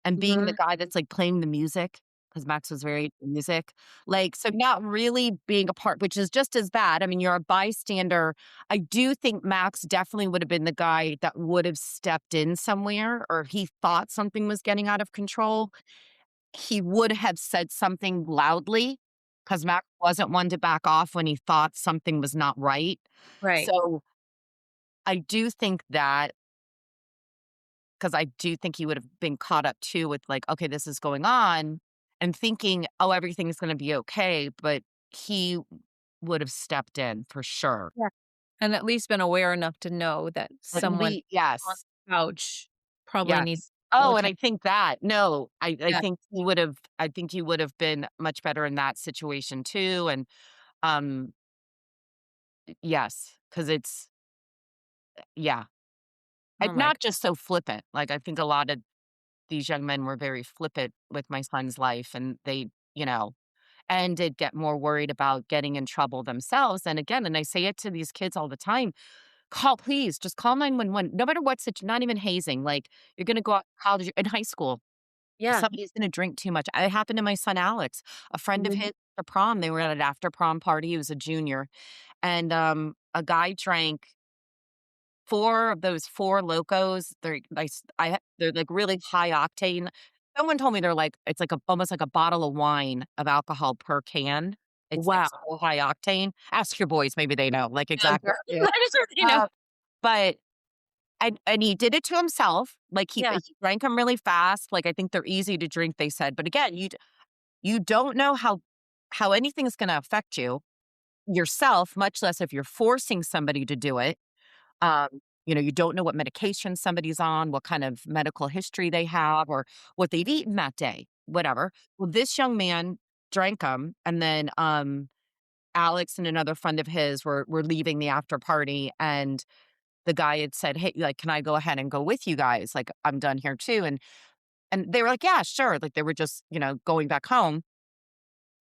and being the Mhm. guy that's, like, playing the music. because Max was very into music. Like, so not really being a part, which is just as bad. I mean, you're a bystander. I do think Max definitely would have been the guy that would have stepped in somewhere, or he thought something was getting out of control. He would have said something loudly, because Max wasn't one to back off when he thought something was not right. Right. So I do think that, because I do think he would have been caught up too with like, okay, this is going on, and thinking, oh, everything's going to be okay. But he would have stepped in for sure. Yeah. And at least been aware enough to know that At someone least, on yes, the couch probably needs yes. more Oh, and time. I think that, no, I Yeah. think he would have, I think he would have been much better in that situation too. And um, yes, because it's, yeah, Oh my not god. just so flippant. Like, I think a lot of these young men were very flippant with my son's life, and they, you know, and did get more worried about getting in trouble themselves. And again, and I say it to these kids all the time, call, please just call 911. No matter what not even hazing. Like, you're going to go out to college, in high school, Yeah. somebody's going to drink too much. It happened to my son, Alex, a friend of Mhm. his, the prom. They were at an after prom party. He was a junior. And a guy drank 4 of those 4 Locos. They're, like, really high octane. Someone told me they're like, it's like almost like a bottle of wine of alcohol per can. It's, like, Wow. so high octane. Ask your boys, maybe they know, like, Yeah, exactly. girl. Yeah. I just heard, Uh, but and he did it to himself. Like, Yeah. he drank them really fast. Like, I think they're easy to drink, they said. But again, you don't know how anything's gonna affect yourself, much less if you're forcing somebody to do it. Um, you don't know what medication somebody's on, what kind of medical history they have, or what they've eaten that day, whatever. Well, this young man drank them, and then Alex and another friend of his were leaving the after party, and the guy had said, "Hey, like, can I go ahead and go with you guys? Like, I'm done here too." And they were like, "Yeah, sure." Like, they were just going back home.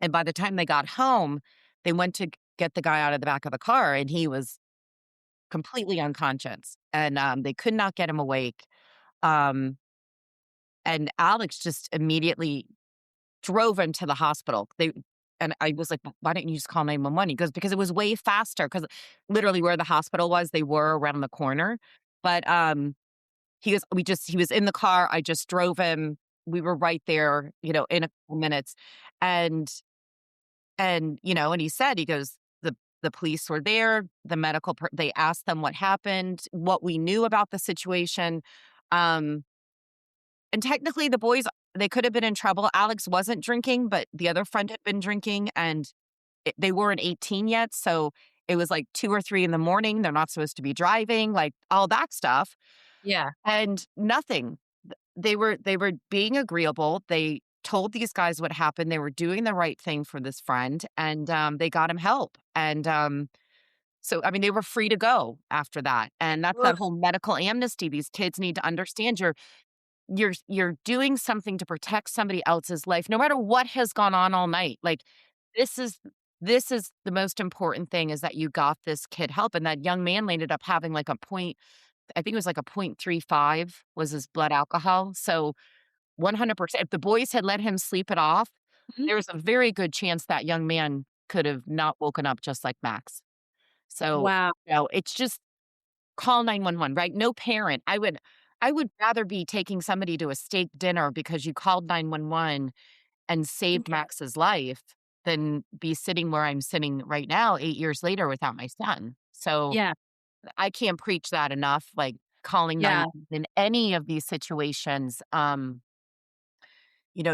And by the time they got home, they went to get the guy out of the back of the car, and he was completely unconscious, and they could not get him awake. Um, and Alex just immediately drove him to the hospital. And I was like, "Why didn't you just call 911?" He goes, "Because it was way faster." Because literally where the hospital was, they were around the corner. But he was in the car. I just drove him. We were right there, in a couple minutes. And and he said, he goes, the police were there, they asked them what happened, what we knew about the situation. Um, and technically the boys, they could have been in trouble. Alex wasn't drinking, but the other friend had been drinking, and they weren't 18 yet. So it was like 2 or 3 in the morning. They're not supposed to be driving, like all that stuff. Yeah. And nothing. They were being agreeable. They told these guys what happened. They were doing the right thing for this friend, and they got him help. And so, I mean, they were free to go after that. And that's that Ugh. whole medical amnesty. These kids need to understand you're doing something to protect somebody else's life, no matter what has gone on all night. Like, this is this is the most important thing, is that you got this kid help. And that young man ended up having like a point, I think it was like a 0.35 was his blood alcohol. So 100%, if the boys had let him sleep it off, Mhm. there was a very good chance that young man could have not woken up just like Max. So, Wow. it's just call 911, right? No parent. I would rather be taking somebody to a steak dinner because you called 911 and saved Max's life, than be sitting where I'm sitting right now 8 years later without my son. So, Yeah. I can't preach that enough, like, calling Yeah. 911 in any of these situations.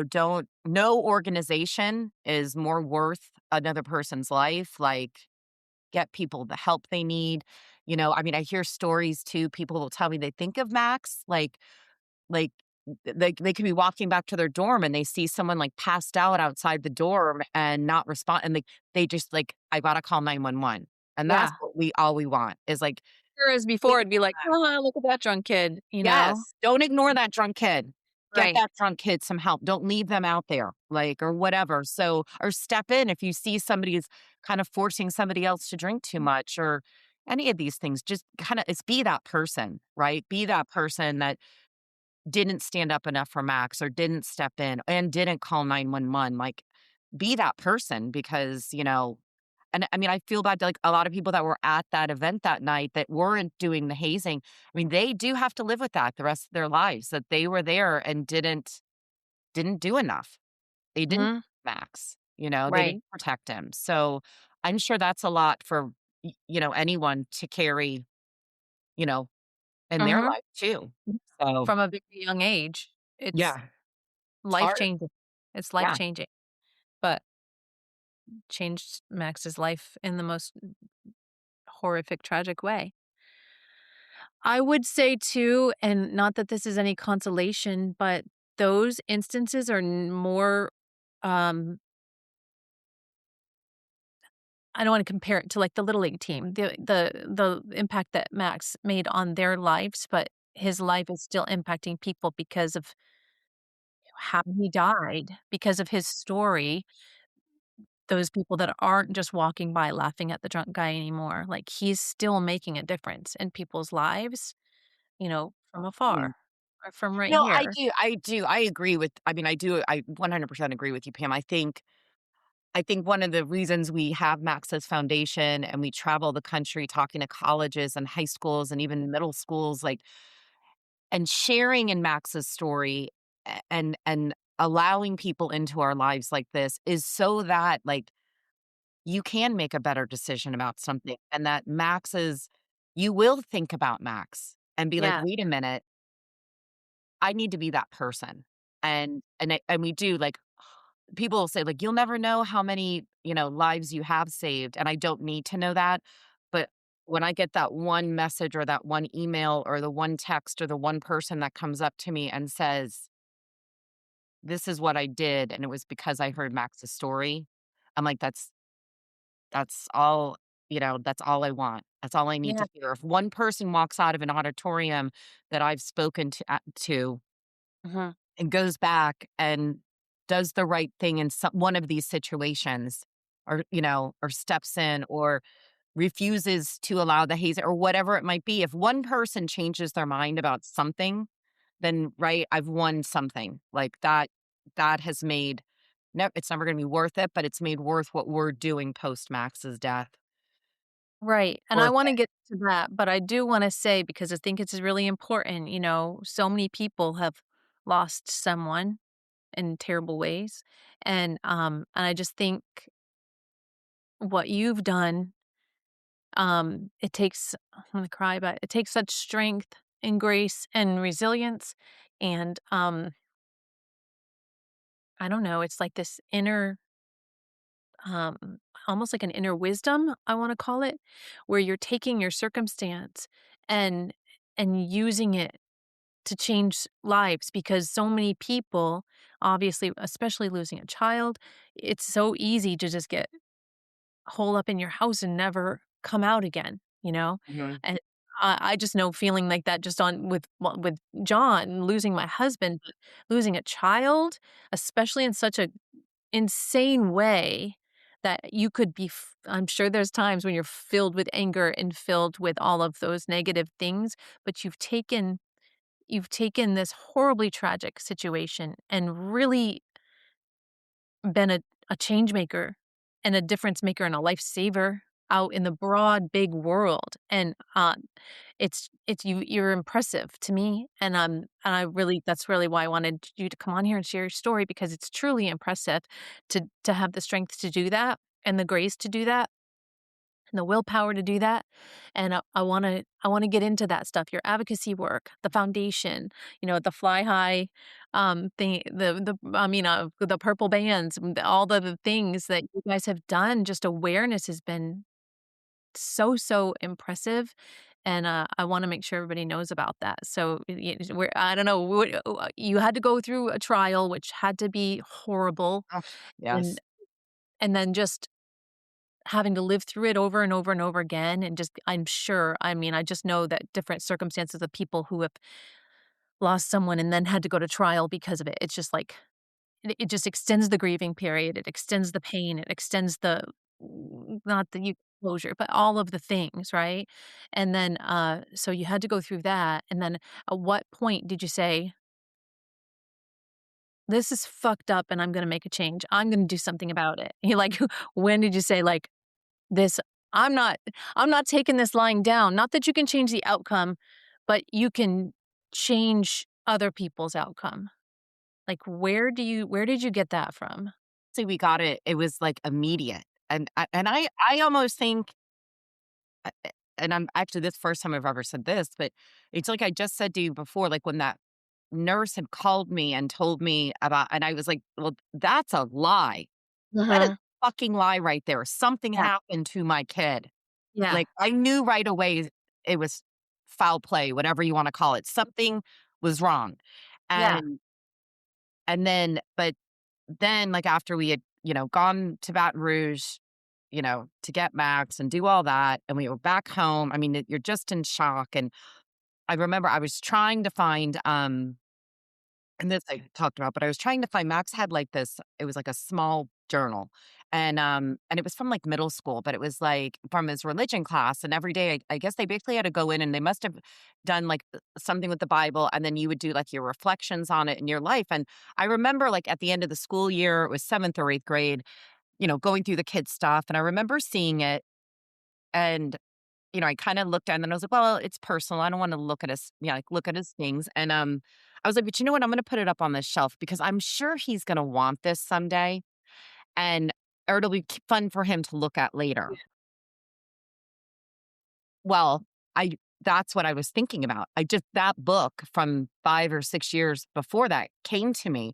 Don't, no organization is more worth another person's life. Like, get people the help they need. I mean, I hear stories too. People will tell me they think of Max like they could be walking back to their dorm, and they see someone like passed out outside the dorm and not respond, and they just like, I gotta call 911. And Yeah. that's what we want, is like, Whereas before think it'd be about like, that. "Oh, look at that drunk kid," you know? Yes, don't ignore that drunk kid. Get Right. that drunk kid some help. Don't leave them out there, like, or whatever. So, or step in if you see somebody is kind of forcing somebody else to drink too much, or any of these things. Just kind of, it's be that person, right? Be that person that didn't stand up enough for Max or didn't step in and didn't call 911. Like, be that person because, and I mean, I feel bad, like, a lot of people that were at that event that night that weren't doing the hazing. I mean, they do have to live with that the rest of their lives, that they were there and didn't do enough. They didn't Mhm. Max, they Right. didn't protect him. So, I'm sure that's a lot for, anyone to carry, you know, in their Mhm. life too. So, From a very young age. It's yeah, it's life hard. changing. It's life Yeah. changing, but changed Max's life in the most horrific, tragic way. I would say too, and not that this is any consolation, but those instances are more, um, I don't want to compare it to like the little league team, the impact that Max made on their lives, but his life is still impacting people because of how he died, because of his story. Those people that aren't just walking by laughing at the drunk guy anymore, like, he's still making a difference in people's lives, from Mm. afar or from right No, I here. do, I do, I agree with I mean, I 100% agree with you, Pam. I think one of the reasons we have Max's foundation and we travel the country talking to colleges and high schools and even middle schools, like, and sharing in Max's story and allowing people into our lives like this is so that, like, you can make a better decision about something and that you will think about Max and be like, Yeah, "Wait a minute, I need to be that person." And we do, like, people will say, like, "You'll never know how many, lives you have saved," and I don't need to know that, but when I get that one message or that one email or the one text or the one person that comes up to me and says, "This is what I did, and it was because I heard Max's story," I'm like, That's all that's all I want. That's all I need yeah, to hear. If one person walks out of an auditorium that I've spoken to mhm, and goes back and does the right thing in one of these situations or steps in or refuses to allow the haze or whatever it might be, if one person changes their mind about something, then, right, I've won something. Like, that has made no it's never gonna be worth it, but it's made worth what we're doing post Max's death. right, and I Worth wanna it. get to that, but I do wanna say, because I think it's really important, so many people have lost someone in terrible ways, and I just think what you've done, it takes I'm gonna cry, but it takes such strength and grace and resilience, and, I don't know, it's like this inner, um, almost like an inner wisdom, I wanna call it, where you're taking your circumstance and using it to change lives, because so many people, obviously, especially losing a child, it's so easy to just get hole up in your house and never come out again, you know? Mhm. And I just know feeling like that just on with John, losing my husband, but losing a child, especially in such a insane way that you could be I'm sure there's times when you're filled with anger and filled with all of those negative things, but you've taken this horribly tragic situation and really been a change maker and a difference maker and a life saver out in the broad, big world, and, you're impressive to me, and I really that's really why I wanted you to come on here and share your story, because it's truly impressive to have the strength to do that and the grace to do that and the willpower to do that, and I wanna get into that stuff, your advocacy work, the foundation, the Fly High, thing, the purple bands, all the things that you guys have done, just awareness has been so, so impressive, and, I wanna make sure everybody knows about that, so, we're I don't know, you had to go through a trial, which had to be horrible, Ugh, and yes. then just having to live through it over and over and over again, and just I'm sure, I mean, I just know that different circumstances of people who have lost someone and then had to go to trial because of it. It's just like it just extends the grieving period, it extends the pain, it extends the not the closure, but all of the things, right? And then, so you had to go through that, and then at what point did you say this is fucked up and I'm gonna make a change. I'm gonna do something about it. He like, when did you say like this I'm not I'm not taking this lying down. Not that you can change the outcome, but you can change other people's outcome. Like where did you get that from? See, we got it. It was like immediate. And I almost think, and I'm actually this first time I've ever said this, but it's like I just said to you before, like when that nurse had called me and told me about, and I was like, well, that's a lie. That is Uh-huh. a fucking lie right there. Something Yeah. happened to my kid. Yeah. Like I knew right away it was foul play, whatever you want to call it. Something was wrong. Yeah. And then, but then, like, after we had, gone to Baton Rouge, to get Max and do all that, and we were back home, I mean, you're just in shock, and I remember I was trying to find, and this I talked about, but I was trying to find Max had, like, this it was like a small journal, and it was from, like, middle school, but it was, like, from his religion class, and every day, I guess they basically had to go in, and they must have done, like, something with the Bible, and then you would do, like, your reflections on it in your life, and I remember, like, at the end of the school year, it was 7th or 8th grade, going through the kids' stuff, and I remember seeing it, and I kinda looked at it and I was like, "Well, it's personal. I don't wanna look at his" like, look at his things, and, I was like, "But you know what? I'm gonna put it up on this shelf because I'm sure he's gonna want this someday, and or it'll be fun for him to look at later." Well, I that's what I was thinking about. I just that book from 5 or 6 years before that came to me,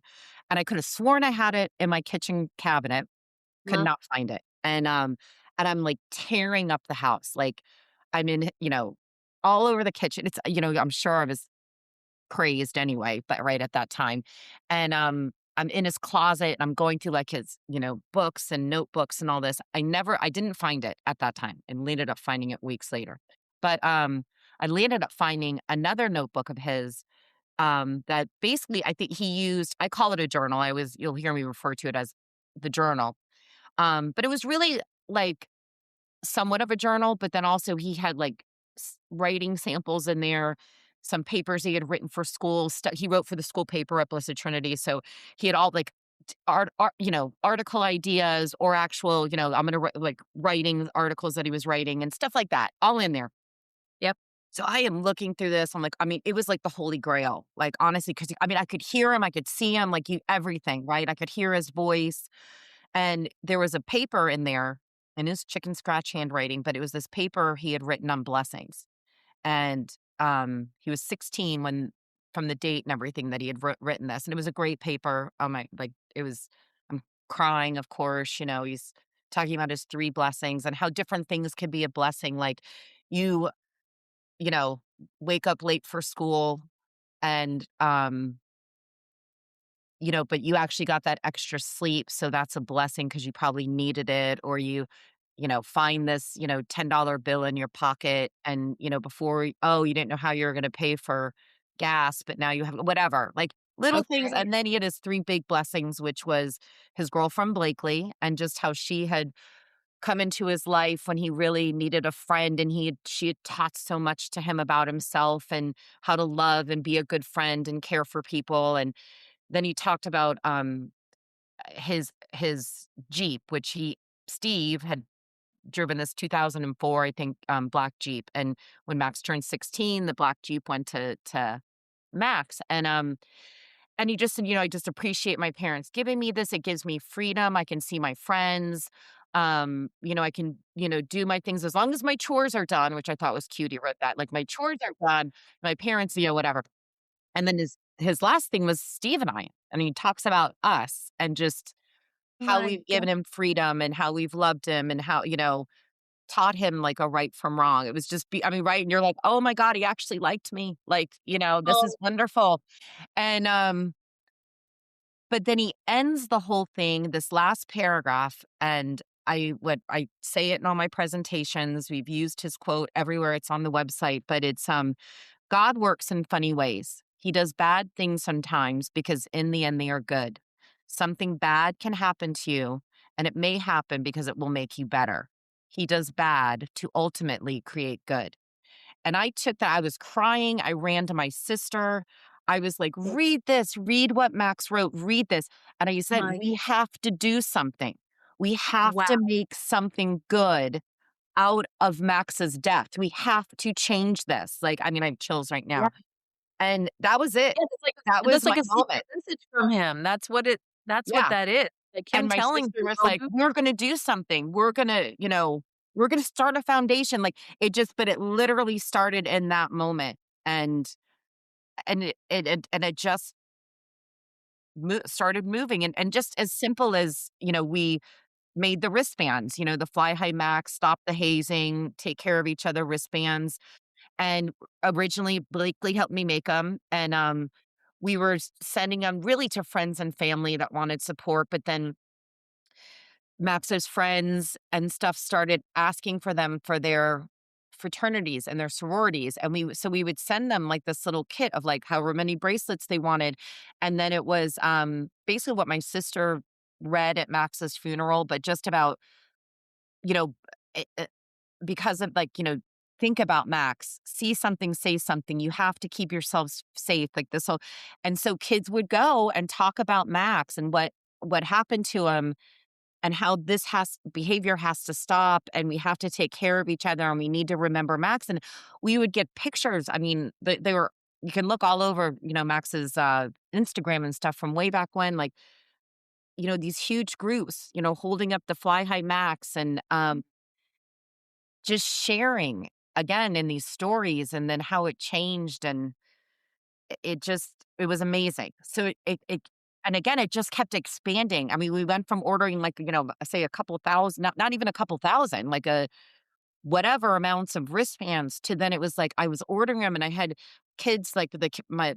and I could have sworn I had it in my kitchen cabinet, could Uh-huh. not find it, and I'm, like, tearing up the house, like, I'm in, all over the kitchen. It's I'm sure I was crazed anyway, but right at that time, and, I'm in his closet, and I'm going through, like, his, books and notebooks and all this. I didn't find it at that time and ended up finding it weeks later, but, I ended up finding another notebook of his, that basically I think he used I call it a journal. You'll hear me refer to it as the journal, but it was really, like, somewhat of a journal, but then also he had, like, writing samples in there, some papers he had written for school. He wrote for the school paper at Blessed Trinity, so he had all, like, article ideas or actual, I'm gonna like, writing articles that he was writing and stuff like that, all in there. Yep. So I am looking through this, I'm like, I mean, it was like the holy grail, like, honestly, because I mean, I could hear him, I could see him, like, you everything, right? I could hear his voice, and there was a paper in there in his chicken scratch handwriting, but it was this paper he had written on blessings. And he was 16 when from the date and everything that he had written this. And it was a great paper. Oh my, like it was, I'm crying, of course. He's talking about his three blessings and how different things can be a blessing. Like you, you know, wake up late for school and but you actually got that extra sleep, so that's a blessing because you probably needed it, or find this, $10 bill in your pocket and, before oh, you didn't know how you were gonna pay for gas, but now you have whatever, like, little things, Okay. and then he had his 3 big blessings, which was his girlfriend, Blakely, and just how she had come into his life when he really needed a friend, and she had taught so much to him about himself and how to love and be a good friend and care for people, and then he talked about, his Jeep, which Steve had driven this 2004, I think, black Jeep, and when Max turned 16, the black Jeep went to Max, and he just said, "I just appreciate my parents giving me this, it gives me freedom, I can see my friends, I can, do my things as long as my chores are done," which I thought was cute, he wrote that, like, "My chores are done, my parents, whatever." And then his last thing was Steve and I, and he talks about us and just how My we've god. given him freedom and how we've loved him and how, taught him like a right from wrong. It was just I mean, right? And you're like, "Oh my god, he actually liked me. Like, this is Oh, wonderful." And but then he ends the whole thing, this last paragraph, and I say it in all my presentations. We've used his quote everywhere. It's on the website, but it's God works in funny ways. He does bad things sometimes because in the end they are good. Something bad can happen to you, and it may happen because it will make you better. He does bad to ultimately create good. And I took that. I was crying. I ran to my sister. I was like, "Read this, read what Max wrote, read this." And I said, My "We have to do something. We have wow. to make something good out of Max's death. We have to change this." Like, I mean, I have chills right Yeah. now. And that was it. Yeah, That that's was like my a secret moment. message from him. That's what Yeah. that is. Like him And my telling sister you, was "Go like, do." "We're gonna do something. We're gonna start a foundation." Like, but it literally started in that moment. And it just started moving, and just as simple as, we made the wristbands, the Fly High Max, Stop the Hazing, Take Care of Each Other wristbands. And originally, Blakely helped me make them, and, we were sending them really to friends and family that wanted support, but then Max's friends and stuff started asking for them for their fraternities and their sororities, and we would send them, like, this little kit of, like, however many bracelets they wanted, and then it was, basically what my sister read at Max's funeral, but just about, you know, eh eh because of, like, think about Max, see something, say something, you have to keep yourselves safe, like, this whole. And so kids would go and talk about Max and what happened to him, and how this has behavior has to stop, and we have to take care of each other, and we need to remember Max. And we would get pictures. I mean, they were, you can look all over, Max's Instagram and stuff from way back when, like, these huge groups, holding up the Fly High Max, and just sharing again in these stories, and then how it changed. And it was amazing. So and again, it just kept expanding. I mean, we went from ordering, like, say a couple thousand, not even a couple thousand, like a whatever amounts of wristbands, to then it was like I was ordering them, and I had kids, like my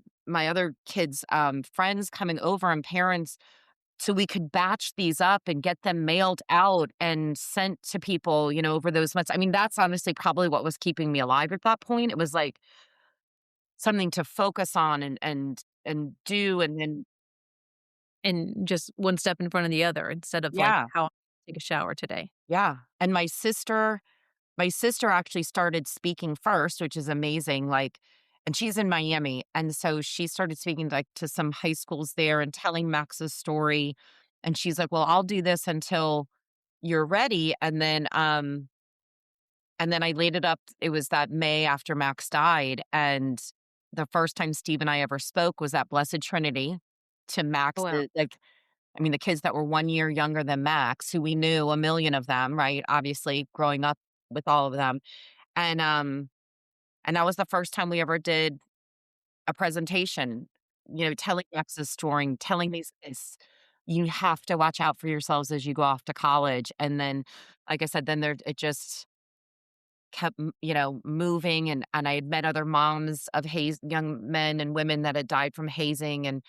other kids, friends coming over, and parents, so we could batch these up and get them mailed out and sent to people, over those months. I mean, that's honestly probably what was keeping me alive at that point. It was like something to focus on, and do, and then. And just one step in front of the other instead of like, Yeah, "How take a shower today." yeah. And my sister actually started speaking first, which is amazing, like, and she's in Miami, and so she started speaking, like, to some high schools there and telling Max's story, and she's like, "Well, I'll do this until you're ready," and then I laid it up. It was that May after Max died, and the first time Steve and I ever spoke was at Blessed Trinity to Oh, Max, wow. I mean, the kids that were 1 year younger than Max, who we knew a million of them, right? Obviously, growing up with all of them. And, um, and that was the first time we ever did a presentation, telling Max's story, telling these, you have to watch out for yourselves as you go off to college. And then, like I said, then it just kept, moving, and I had met other moms of young men and women that had died from hazing, and,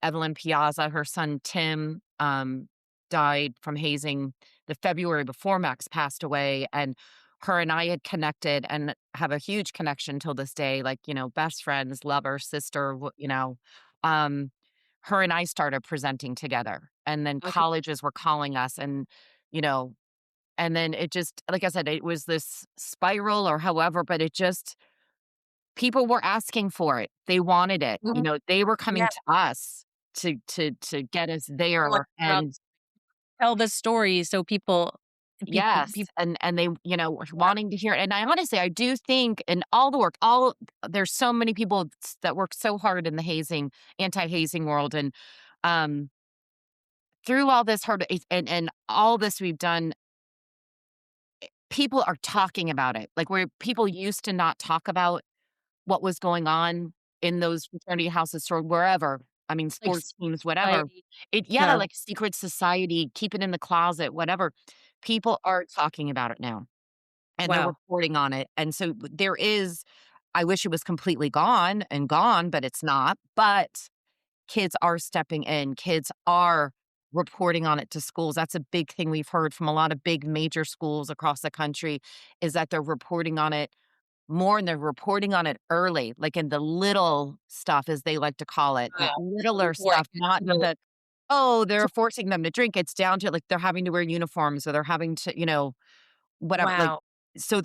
Evelyn Piazza, her son Tim, died from hazing the February before Max passed away, and her and I had connected and have a huge connection till this day, like, best friends, lover, sister, um, her and I started presenting together, and then Okay. colleges were calling us, you know, and then it just, like I said, it was this spiral or however, but it just, people were asking for it. They wanted it. Mhm. They were Yeah, coming to us to get us so much there. about And tell the story so yes, people and they, were wow. wanting to hear it. And I honestly, I do think in all the work, there's so many people that work so hard in the anti-hazing world. And um through all this hard, and all this we've done, people are talking about it. Like, where people used to not talk about what was going on in those fraternity houses or wherever. I mean, Like sports teams, whatever. society. Yeah, Yeah. like secret society, keep it in the closet, whatever. People are talking about it now, and they're Wow. reporting on it. And so there is, I wish it was completely gone, but it's not. But kids are stepping in. Kids are reporting on it to schools. That's a big thing we've heard from a lot of big major schools across the country, is that they're reporting on it more, and they're reporting on it early, like in the little stuff, as they like to call it, the Wow. littler Before it stuff, gets not real. the, "Oh, they're forcing them to drink." It's down to, like, they're having to wear uniforms, or they're having to, whatever, like, Wow. so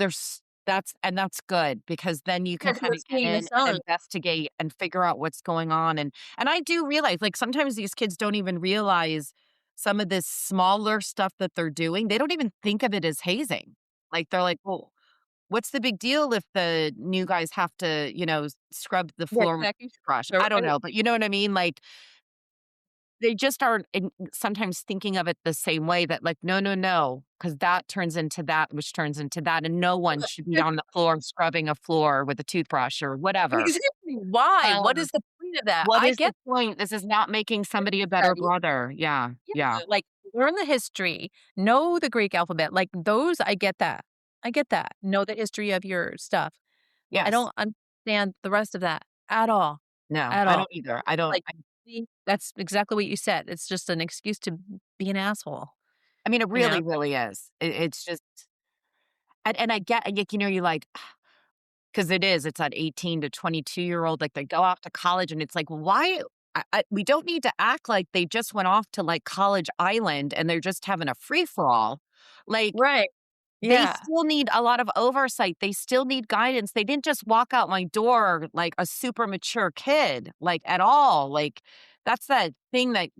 that's good because then you can That's kinda what's get being in and assigned. investigate and figure out what's going on, and I do realize, like, sometimes these kids don't even realize some of this smaller stuff that they're doing, they don't even think of it as hazing. Like, they're like, "Well, what's the big deal if the new guys have to, scrub the Yeah, floor with exactly. a brush?" So I don't know, but you know what I mean? Like, they just aren't sometimes thinking of it the same way that like, "No, no, no, because that turns into that, which turns into that, and no one should be on the floor scrubbing a floor with a toothbrush or whatever." exactly. Why? What Um, is the point of that? what I is the get point? This is not making somebody a better study. brother. Yeah, Yeah, yeah, like, learn the history, know the Greek alphabet, like, those I get that. I get that. Know the history of your stuff. I yes. don't understand the rest of that at all, No, at I all. don't either. I don't Like, see, that's exactly what you said. It's just an excuse to be an asshole, I mean, it you know? really, really is. It's just and I get like, you're like 'cause it is, it's that 18 to 22-year-old, like, they go off to college, and it's like, "Why?" We don't need to act like they just went off to, like, college island, and they're just having a free for all. Like, Right. they Yeah. still need a lot of oversight, they still need guidance, they didn't just walk out my door like a super mature kid, like, at all, like, that's that thing that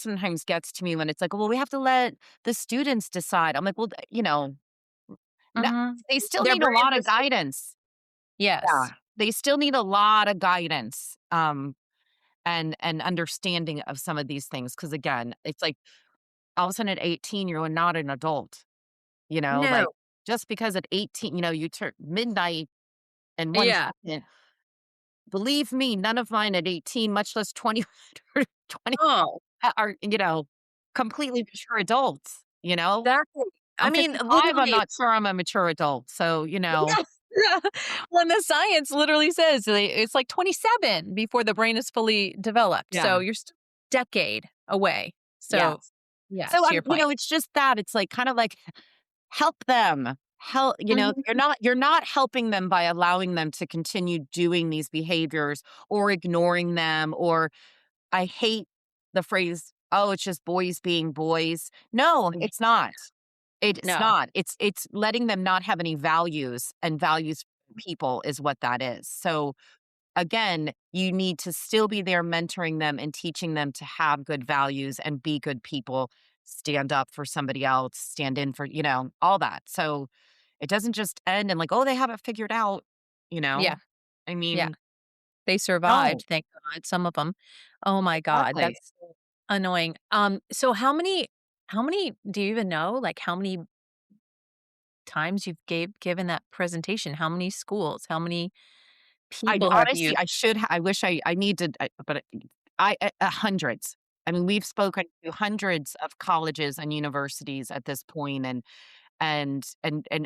sometimes gets to me when it's like, "Well, we have to let the students decide." I'm like, "Well, no, Mhm. they still Their need a brains lot are of still guidance." yes. Yeah, they still need a lot of guidance, and understanding of some of these things. Because again, it's like all of a sudden at 18, you're not an adult, like, No. just because at 18, you turn midnight and 1 Yeah. second, believe me, none of mine at 18, much less 20 or 20 Oh, are, completely mature adults, exactly. I I'm mean, 55, I'm literally not sure I'm a mature adult, so, yes. When the science literally says it's like 27 before the brain is fully developed, so yeah, you're still a decade away. So, yes. yes, So, to your point. it's just that, it's like, kind of like help them. Mhm. You're not helping them by allowing them to continue doing these behaviors or ignoring them, or I hate the phrase, "Oh, it's just boys being boys." No, Yeah. it's not. It's No. not. It's letting them not have any values, and values for people is what that is. So, again, you need to still be there mentoring them and teaching them to have good values and be good people, stand up for somebody else, stand in for, all that. So it doesn't just end and like, oh, they have it figured out, you Yeah, know? I yeah. mean, They no, survived, thank God, some of them. Oh my god, exactly. that's so annoying. So how many do you even know, like, how many times you've given that presentation? How many schools? How many I people have you honestly, I should, I wish I need to, but hundreds. I mean, we've spoken to hundreds of colleges and universities at this point, and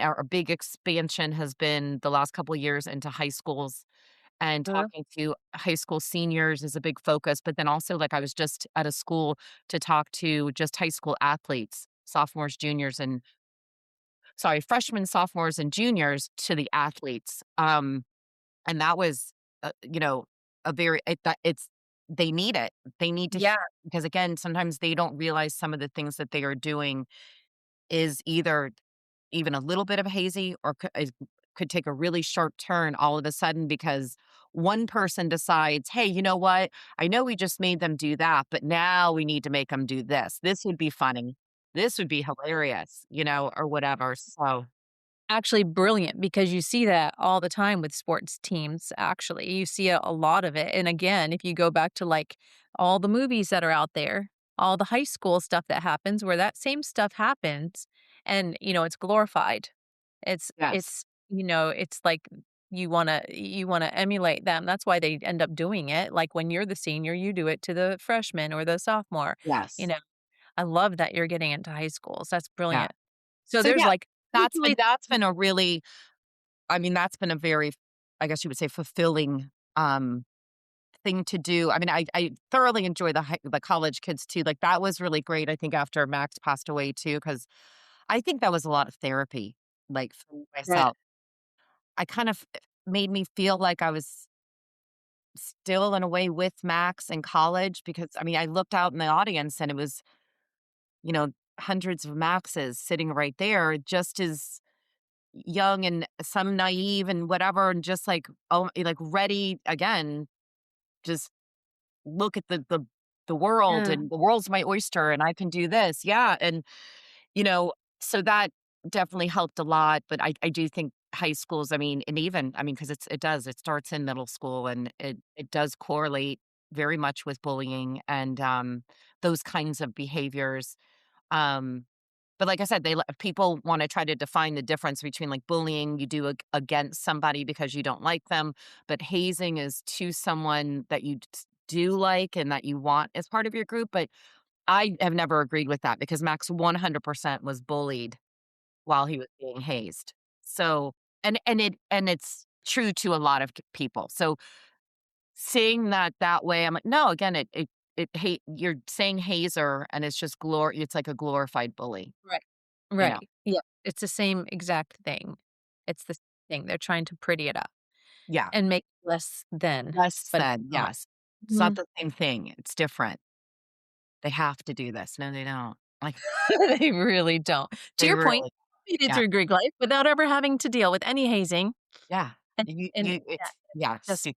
our big expansion has been the last couple of years into high schools, and uh, talking to high school seniors is a big focus, but then also, like, I was just at a school to talk to just high school athletes, sophomores, juniors, and sorry, freshmen, sophomores, and juniors to the athletes, and that was, a very it's they need it. They need to yeah, because again, sometimes they don't realize some of the things that they are doing is either even a little bit of hazy or could take a really sharp turn all of a sudden because one person decides, "Hey, you know what? I know we just made them do that, but now we need to make them do this. This would be funny. This would be hilarious," or whatever. So, actually brilliant because you see that all the time with sports teams, actually. You see a lot of it, and again, if you go back to, like, all the movies that are out there, all the high school stuff that happens where that same stuff happens and, it's glorified. yes. It's like you wanna emulate them. That's why they end up doing it. Like, when you're the senior, you do it to the freshman or the sophomore, you Yes. know? I love that you're getting into high schools. That's Yeah. brilliant. So So there's, yeah, like, literally that's been a really I mean, that's been a very, I guess you would say, fulfilling, thing to do. I mean, I thoroughly enjoy the college kids too. Like, that was really great, I think, after Max passed away too, because I think that was a lot of therapy, like, for that myself. I kind of made me feel like I was still in a way with Max in college because, I mean, I looked out in the audience and it was, you know, hundreds of Maxes sitting right there just as young and some naive and whatever, and just like, oh, like ready again, just look at the world, Yeah. and the world's my oyster and I can do this. Yeah. And, you know, so that definitely helped a lot. But I do think high schools, I mean, and even, I mean, because it starts in middle school, and it does correlate very much with bullying and those kinds of behaviors. Um, but like I said, people wanna try to define the difference between, like, bullying you do against somebody because you don't like them, but hazing is to someone that you do like and that you want as part of your group. But I have never agreed with that because Max 100% was bullied while he was being hazed. So, and it's true to a lot of people. So, seeing that way, I'm like, "No, again, you're saying hazer, and it's just it's like a glorified bully," Right. you know? Right. Yeah. It's the same exact thing. It's the same thing. They're trying to pretty it up Yeah. and make it less than, Less but it's than, not. yes. It's not Mhm. the same thing, it's different. They have to do this. No, they don't. Like, They really don't. To they your point, really you made it yeah, through Greek life without ever having to deal with any hazing, yeah. and You yeah, it's yeah, just stu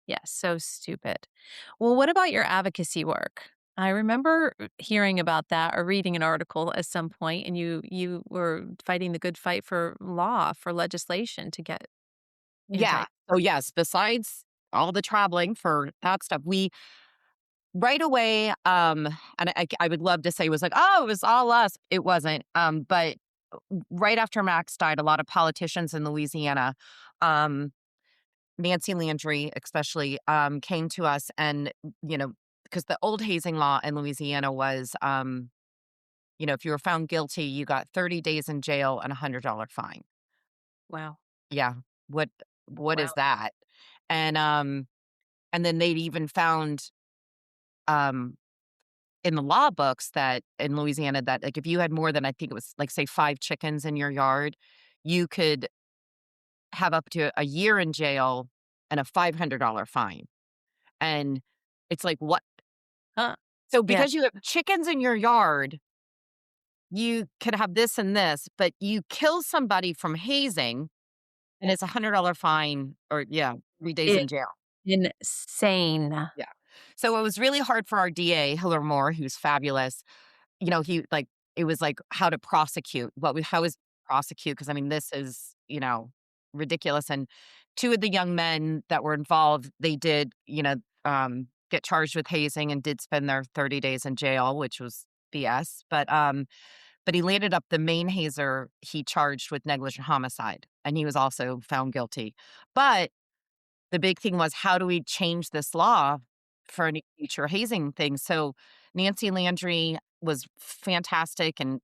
yeah, so stupid. Well, what about your advocacy work? I remember hearing about that or reading an article at some point, and you were fighting the good fight for law, for legislation to get anti. yeah. So, yes, besides all the traveling for that stuff, we right away, and I would love to say it was like, "Oh, it was all us." It wasn't, but right after Max died, a lot of politicians in Louisiana, um Nancy Landry especially, came to us and, you know, because the old hazing law in Louisiana was, if you were found guilty, you got 30 days in jail and a $100 fine. Wow. Yeah. What what Wow. is that? And, and then they'd even found, um, in the law books that in Louisiana that, like, if you had more than, I think it was, like, say, 5 chickens in your yard, you could have up to a year in jail and a $500 fine. And it's like, what? Huh. So Yeah. because you have chickens in your yard, you could have this and this, but you kill somebody from hazing and it's $100 fine or yeah, 3 days It's in jail. insane. Yeah. So it was really hard for our DA, Hiller Moore, who's fabulous. He like it was like how to prosecute. How is prosecute? Because I mean, this is, ridiculous. And two of the young men that were involved, they did, get charged with hazing and did spend their 30 days in jail, which was BS. But he landed up the main hazer he charged with negligent homicide, and he was also found guilty. But the big thing was, how do we change this law for any future hazing things? So Nancy Landry was fantastic and,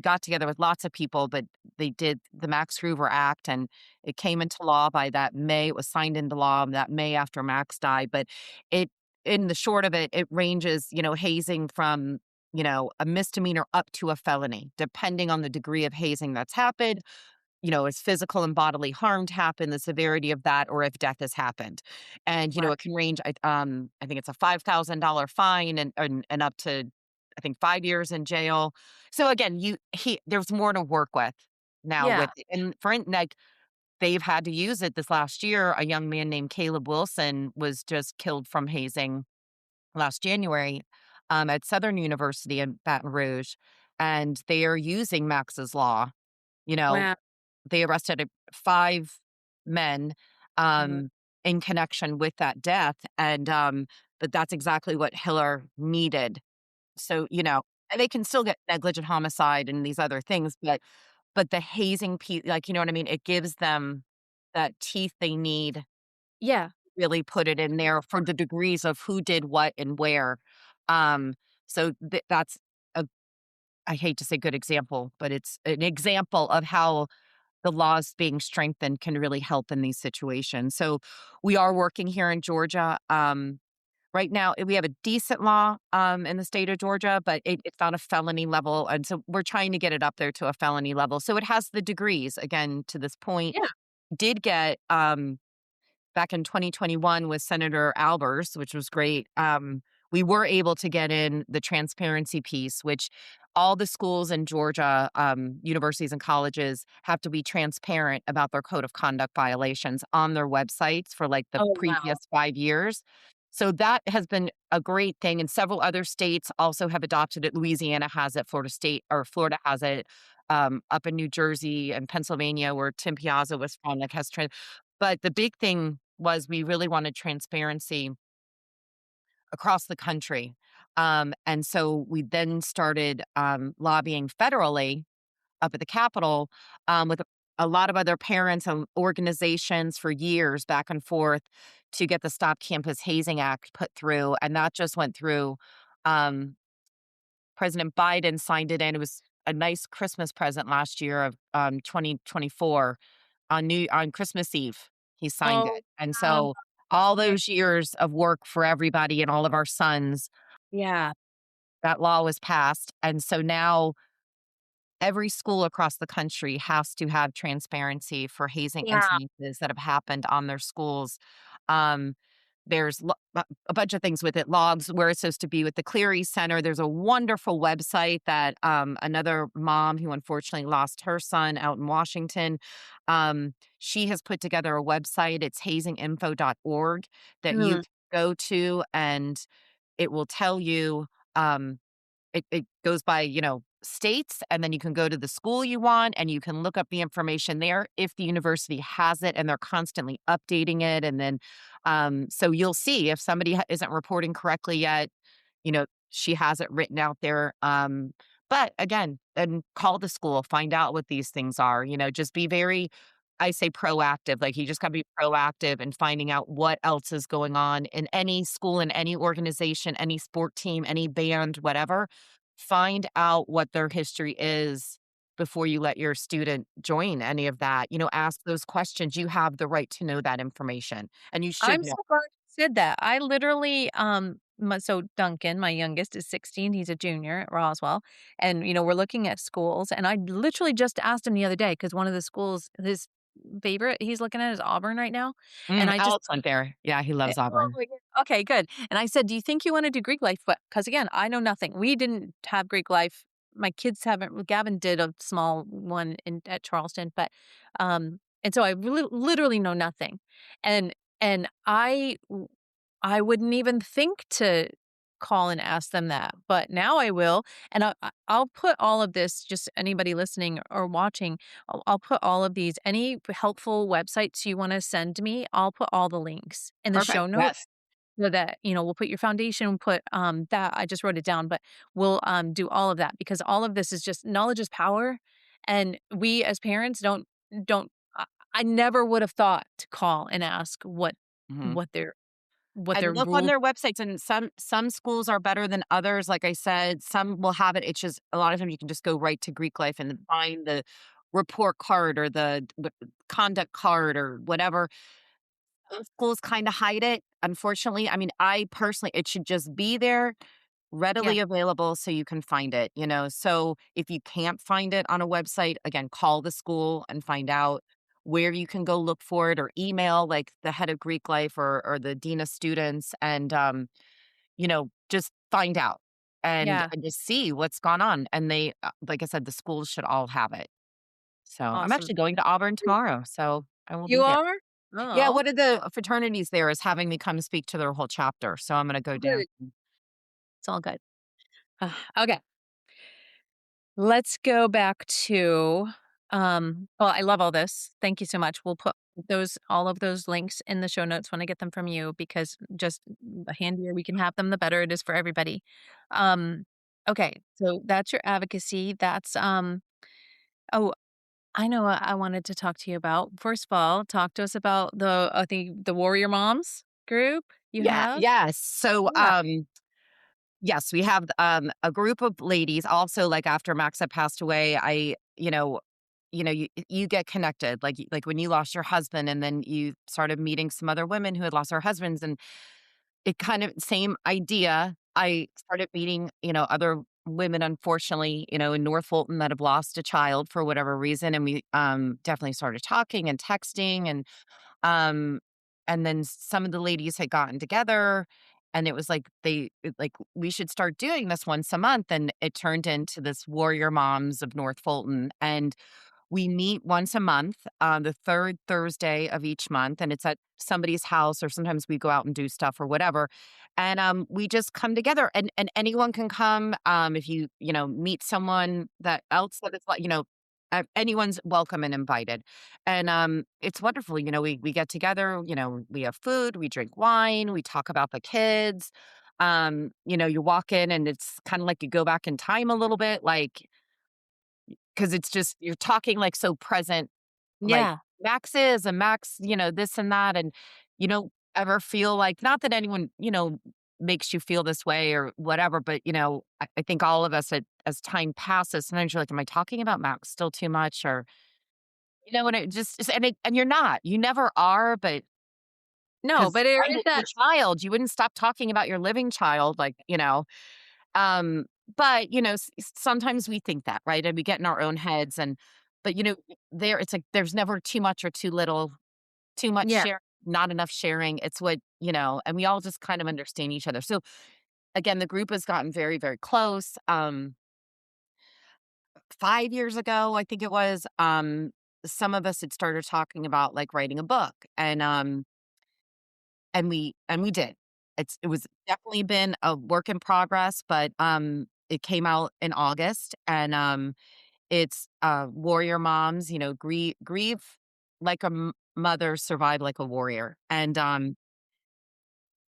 got together with lots of people, but they did the Max Hoover Act and it came into law by that May. It was signed into law that May after Max died. But it, in the short of it, it ranges, hazing from, a misdemeanor up to a felony, depending on the degree of hazing that's happened, is physical and bodily harm happened, the severity of that, or if death has happened. And, Right. it can range, I think it's a $5,000 fine and up to, I think 5 years in jail. So again, there's more to work with now Yeah. with, and like, they've had to use it this last year. A young man named Caleb Wilson was just killed from hazing last January, at Southern University in Baton Rouge. And they are using Max's law, you know, Wow. they arrested 5 men, Mhm. in connection with that death, and, but that's exactly what Hiller needed. So, and they can still get negligent homicide and these other things, but the hazing like, you know what I mean? It gives them that teeth they need, Yeah. really put it in there for the degrees of who did what and where. Um, so that's a I hate to say good example, but it's an example of how the laws being strengthened can really help in these situations. So we are working here in Georgia. Right now, we have a decent law in the state of Georgia, but it's not a felony level. And so we're trying to get it up there to a felony level. So it has the degrees, again, to this point. Yeah. Did get back in 2021 with Senator Albers, which was great. we were able to get in the transparency piece, which all the schools in Georgia, universities and colleges have to be transparent about their code of conduct violations on their websites for like the Oh, wow. previous 5 years. So that has been a great thing. And several other states also have adopted it. Louisiana has it, Florida State or Florida has it, up in New Jersey and Pennsylvania, where Tim Piazza was from, like but the big thing was we really wanted transparency across the country. And so we then started lobbying federally up at the Capitol with a lot of other parents and organizations for years back and forth to get the Stop Campus Hazing Act put through. And that just went through. Um, President Biden signed it in. It was a nice Christmas present last year of 2024 on Christmas Eve. He signed Oh, it. And wow. so all Yeah. those years of work for everybody and all of our sons, Yeah. that law was passed. And so now every school across the country has to have transparency for hazing Yeah. incidences that have happened on their schools. Um, there's a bunch of things with it, logs where it's supposed to be with the Cleary Center. There's a wonderful website that another mom who unfortunately lost her son out in Washington, she has put together a website. It's hazinginfo.org that you Mm. can go to, and it will tell you. It goes by, states, and then you can go to the school you want, and you can look up the information there if the university has it, and they're constantly updating it, and then, so you'll see if somebody isn't reporting correctly yet, she has it written out there, but again, and call the school, find out what these things are, just be very, I say proactive, like, you just gotta be proactive in finding out what else is going on in any school, in any organization, any sport team, any band, whatever. Find out what their history is before you let your student join any of that. Ask those questions. You have the right to know that information, and you should I'm know. so glad you said that. I literally, so Duncan, my youngest, is 16. He's a junior at Roswell. And, we're looking at schools. And I literally just asked him the other day because one of the schools, his favorite he's looking at is Auburn right now. And I just Alex went there. Yeah, he loves Oh Auburn. my god. Okay, good. And I said, "Do you think you wanna do Greek life?" But because again, I know nothing. We didn't have Greek life. My kids haven't Gavin did a small one at Charleston, but, and so I literally know nothing. And I wouldn't even think to call and ask them that, but now I will, and I'll put all of this, just anybody listening or watching, I'll put all of these, any helpful websites you wanna send me, I'll put all the links in the show Perfect. notes Yes. so that, we'll put your foundation, we'll put, that I just wrote it down, but we'll, do all of that because all of this is just knowledge is power, and we as parents don't I never would have thought to call and ask Mhm. what their what And their look on rules. their websites, and some schools are better than others, like I said, some will have it, it's just a lot of them you can just go right to Greek life and find the report card or the conduct card or whatever. Some schools kinda hide it, unfortunately. I mean, I personally it should just be there, Yeah, readily available so you can find it, So, if you can't find it on a website, again, call the school and find out where you can go look for it or email, like, the head of Greek life or the dean of students and, just find out and yeah, and just see what's gone on, and they, like I said, the schools should all have it. So, I'm awesome. actually going to Auburn tomorrow, so I will You be there. are? Yeah, Oh, one of the fraternities there is having me come speak to their whole chapter, so I'm gonna go down. good. It's all good. Okay. Let's go back to, well, I love all this. Thank you so much. We'll put all of those links in the show notes when I get them from you because just the handier we can have them, the better it is for everybody. Um, okay, so that's your advocacy. Oh, I know what I wanted to talk to you about. First of all, talk to us about the Warrior Moms group you Yeah, have. yes. So, Yeah, yes, we have, a group of ladies also, like, after Max had passed away, you get connected, like, when you lost your husband and then you started meeting some other women who had lost their husbands, and it kind of same idea. I started meeting, other women, unfortunately, in North Fulton that have lost a child for whatever reason, and we, definitely started talking and texting, um, and then some of the ladies had gotten together, and it was like like we should start doing this once a month, and it turned into this Warrior Moms of North Fulton, and we meet once a month on the 3rd Thursday of each month, and it's at somebody's house, or sometimes we go out and do stuff or whatever. And we just come together, and anyone can come. If you meet someone that else that is like, anyone's welcome and invited. And it's wonderful. We get together, we have food, we drink wine, we talk about the kids. You walk in and it's kind of like you go back in time a little bit, like, 'cause it's just you're talking, like, so present, like, Yeah. Max is and Max, this and that, and you don't ever feel like, not that anyone, makes you feel this way or whatever, but, I think all of us as time passes, sometimes you're like, "Am I talking about Max still too much?" Or, and it just and you're not. You never are, but No, 'cause but there right, is it's your that. child, you wouldn't stop talking about your living child, like, um, but, sometimes we think that, right? And we get in our own heads but, it's like there's never too much or too little, too much Yeah. share, not enough sharing. It's and we all just kind of understand each other. So again, the group has gotten very, very close. 5 years ago, I think it was, some of us had started talking about like writing a book, and we did. It was definitely been a work in progress, but it came out in August, and it's warrior moms, grieve like a mother, survive like a warrior. And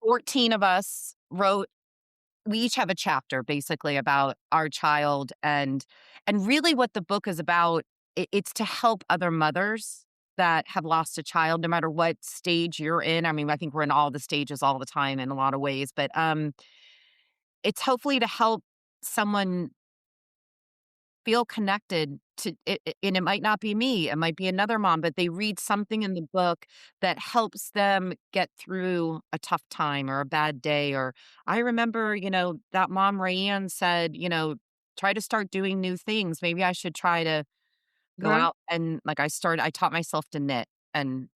14 of us wrote, we each have a chapter basically about our child, and really what the book is about, it's to help other mothers that have lost a child, no matter what stage you're in. I mean, I think we're in all the stages all the time in a lot of ways, but it's hopefully to help someone feel connected to it, and it might not be me, it might be another mom, but they read something in the book that helps them get through a tough time or a bad day. Or I remember, that mom Rae Ann said, try to start doing new things. Maybe I should try to go Mhm. out and, like, I taught myself to knit, and,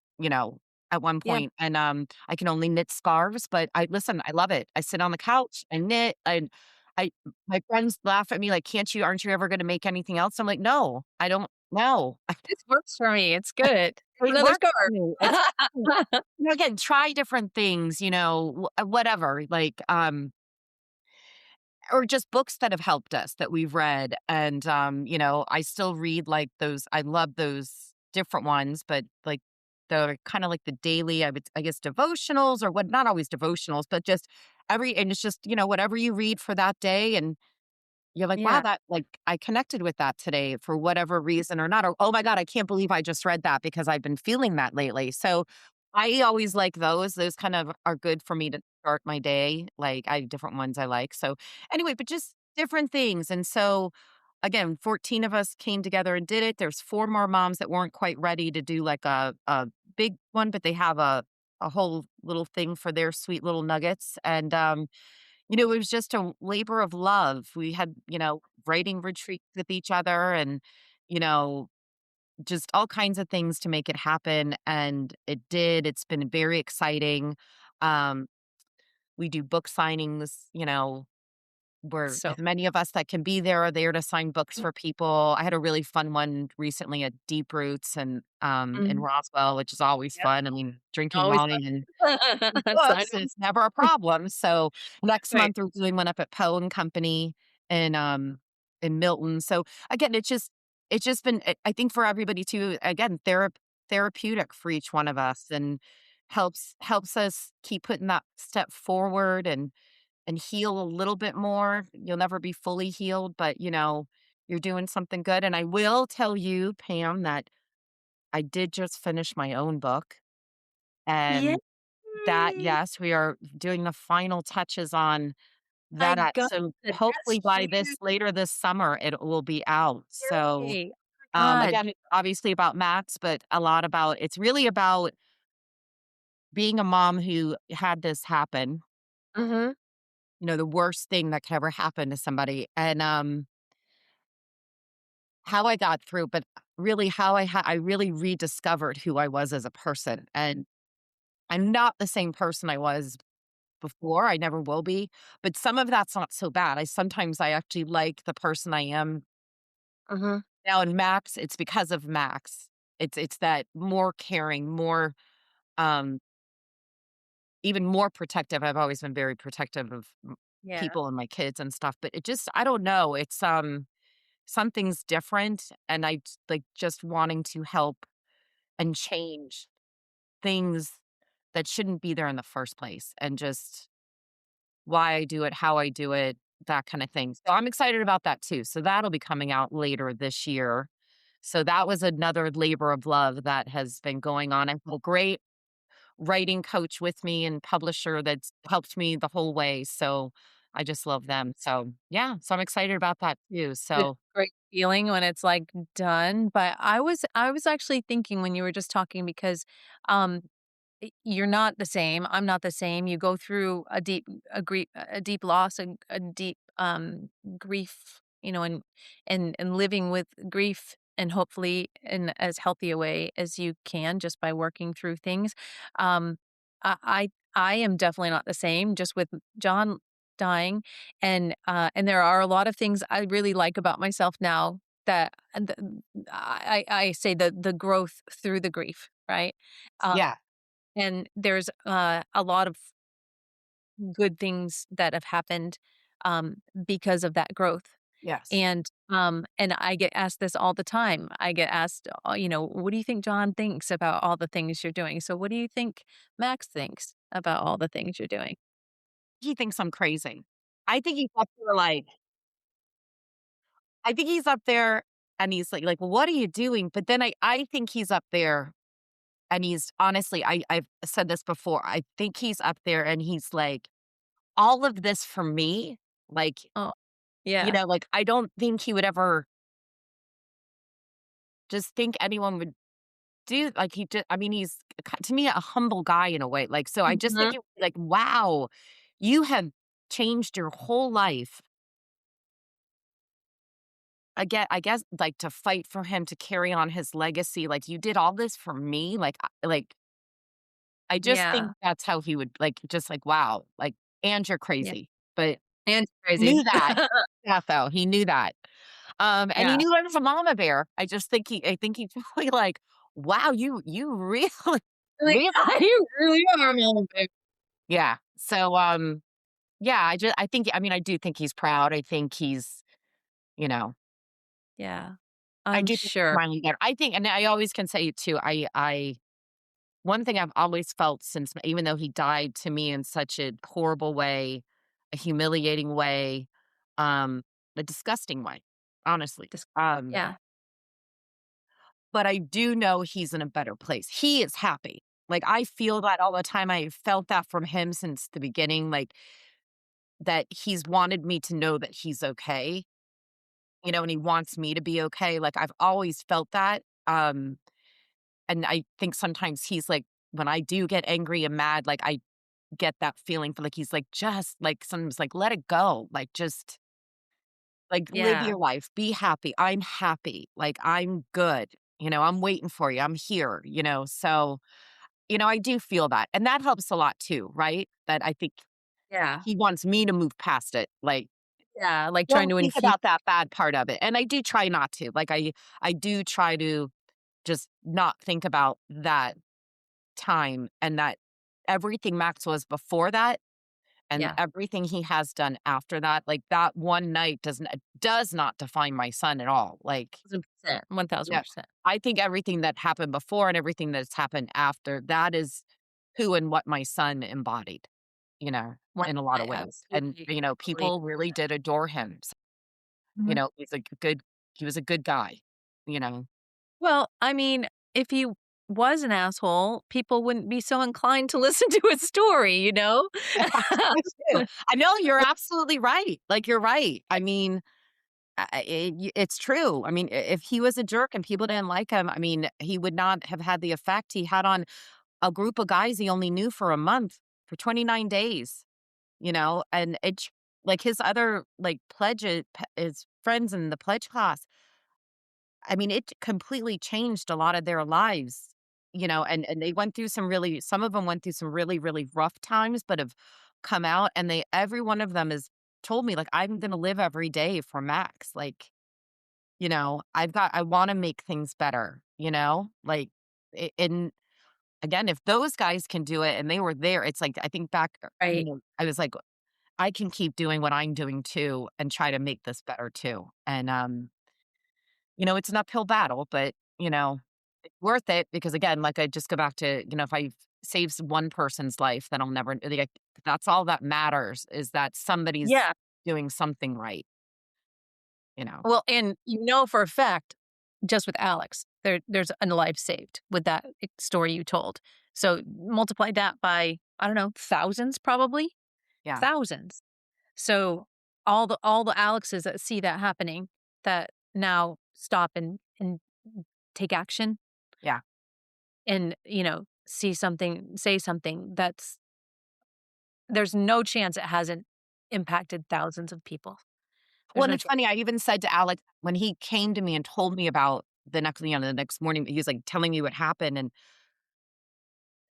at one Yeah. point, and, I can only knit scarves, but I love it. I sit on the couch, I knit, and I my friends laugh at me like, aren't you ever gonna make anything else?" I'm like, "No, I don't know." This works for me. It's good. It Another works for scarf. me. It's again, try different things, whatever, like, or just books that have helped us that we've read. And I still read like those. I love those different ones, but like the kind of like the daily, I guess, devotionals, or what, not always devotionals, but just and it's just, whatever you read for that day. And you're like, wow, Yeah. that, like, I connected with that today for whatever reason or not. Or, oh my God, I can't believe I just read that because I've been feeling that lately. So I always like those. Those kind of are good for me to start my day. Like, I have different ones I like. So anyway, but just different things. And so again, 14 of us came together and did it. There's four more moms that weren't quite ready to do like a big one, but they have a whole little thing for their sweet little nuggets. And it was just a labor of love. We had, writing retreats with each other, and, you know, just all kinds of things to make it happen. And it did. It's been very exciting. Um, we do book signings, where So as many of us that can be there are there to sign books for people. I had a really fun one recently at Deep Roots and in mhm. Roswell, which is always Yep. fun. I mean, drinking Always wine fun. and Sign books 'em. is never a problem. So next Right. month we're doing one up at Poe and Company in Milton. So again, it's just been, I think, for everybody too, again, therapeutic for each one of us, and helps us keep putting that step forward, and heal a little bit more. You'll never be fully healed, but you're doing something good. And I will tell you, Pam, that I did just finish my own book. Yay! And that, yes, we are doing the final touches on I that. got So it. hopefully That's by huge. later this summer, it will be out. So, Yay. Oh my god. again, it's obviously about Max, but a lot about, it's really about being a mom who had this happen, Mhm. the worst thing that could ever happen to somebody. And, how I got through, but really how I really rediscovered who I was as a person. And I'm not the same person I was before, I never will be, but some of that's not so bad. I actually like the person I am Mhm. now, and Max, it's because of Max. It's that more caring, more, um, even more protective. I've always been very protective of Yeah. people and my kids and stuff, but it just I don't know, something's different, and like, just wanting to help and change things that shouldn't be there in the first place, and just why I do it, how I do it, that kinda thing. So I'm excited about that too. So that'll be coming out later this year. So that was another labor of love that has been going on. I have a great writing coach with me and publisher that's helped me the whole way. So I just love them. So yeah, so I'm excited about that too. It's So a great feeling when it's, like, done, but I was actually thinking when you were just talking because, um you're not the same, I'm not the same, you go through a deep loss, a deep, grief, and living with grief and hopefully in as healthy a way as you can just by working through things. Um, I am definitely not the same just with John dying, and there are a lot of things I really like about myself now that and the I say the growth through the grief, right? Uh yeah, and there's, a lot of good things that have happened, because of that growth. yes. And I get asked this all the time. I get asked, "What do you think John thinks about all the things you're doing? So what do you think Max thinks about all the things you're doing?" He thinks I'm crazy. I think he's up there like I think he's up there and he's like, "Well, what are you doing?" But then I think he's up there and he's honestly, I've said this before. I think he's up there and he's like, all of this for me, like, Oh, yeah. like, I don't think he would ever just think anyone would do like, I mean, he's to me, a humble guy in a way, like, so I just think Mhm. it like, "Wow, you have changed your whole life." I guess, like, to fight for him to carry on his legacy, like, "You did all this for me?" I just Yeah. think that's how he would, like, just like, "Wow, like, and you're Yeah. crazy." But And it's crazy. knew that. Yeah, though, he knew that. And he Yeah. knew I was a mama bear. I think he's probably like, "Wow, you really Like, really you really are a mama bear. yeah." So, yeah, I think I mean, I do think he's proud. I think he's, you know, Yeah. I I'm do think he's sure. smiling there. I think and I always can say it too, I one thing I've always felt since even though he died to me in such a horrible way, a humiliating way, um, a disgusting way, honestly. Just yeah. But I do know he's in a better place. He is happy. Like, I feel that all the time. I felt that from him since the beginning, like, that he's wanted me to know that he's okay, and he wants me to be okay. Like, I've always felt that. And I think sometimes he's like, when I do get angry and mad, like, I get that feeling for like, he's like, just like, sometimes like, let it go. Like, just like, live Yeah. your life, be happy. I'm happy. Like, I'm good. I'm waiting for you. I'm here, so I do feel that, and that helps a lot too, right? That I think Yeah. he wants me to move past it, like, Yeah, like trying don't to think infuse. about that bad part of it, and I do try not to, like, I do try to just not think about that time and that everything Max was before that and Yeah, everything he has done after that, like, that one night does not define my son at all, like, 1000%, yeah, 1000%. I think everything that happened before and everything that's happened after, that is who and what my son embodied, One in a lot I of ways. And, absolutely, totally people agree with really that. did adore him. So, Mhm. he was a good guy, you know? Well, I mean, if he was an asshole, people wouldn't be so inclined to listen to his story, you know? That's true. I know, you're absolutely right. Like, you're right. I mean, it's true. I mean, if he was a jerk and people didn't like him, I mean, he would not have had the effect he had on a group of guys he only knew for a month, for 29 days. And like his other like his friends in the pledge class. I mean, it completely changed a lot of their lives, and they went through some of them went through some really, really rough times, but have come out, and they every one of them has told me, like, "I'm gonna live every day for Max." Like, I wanna make things better, Like, and again, if those guys can do it and they were there, it's like, I think back, Right. I was like, I can keep doing what I'm doing too and try to make this better too. And, it's an uphill battle, but, it's worth it because again, like I just go back to, if I saves one person's life, then I'll never, like, that's all that matters is that somebody's Yeah. doing something right, you know? Well, and for a fact, just with Alex, there's a life saved with that story you told. So multiply that by, I don't know, thousands probably, Yeah. thousands. So all the Alexes that see that happening, that now stop and take action Yeah. and, see something, say something, there's no chance it hasn't impacted thousands of people. Well, There's and no it's chance. funny, I even said to Alex when he came to me and told me about the next morning, he was, like, telling me what happened, and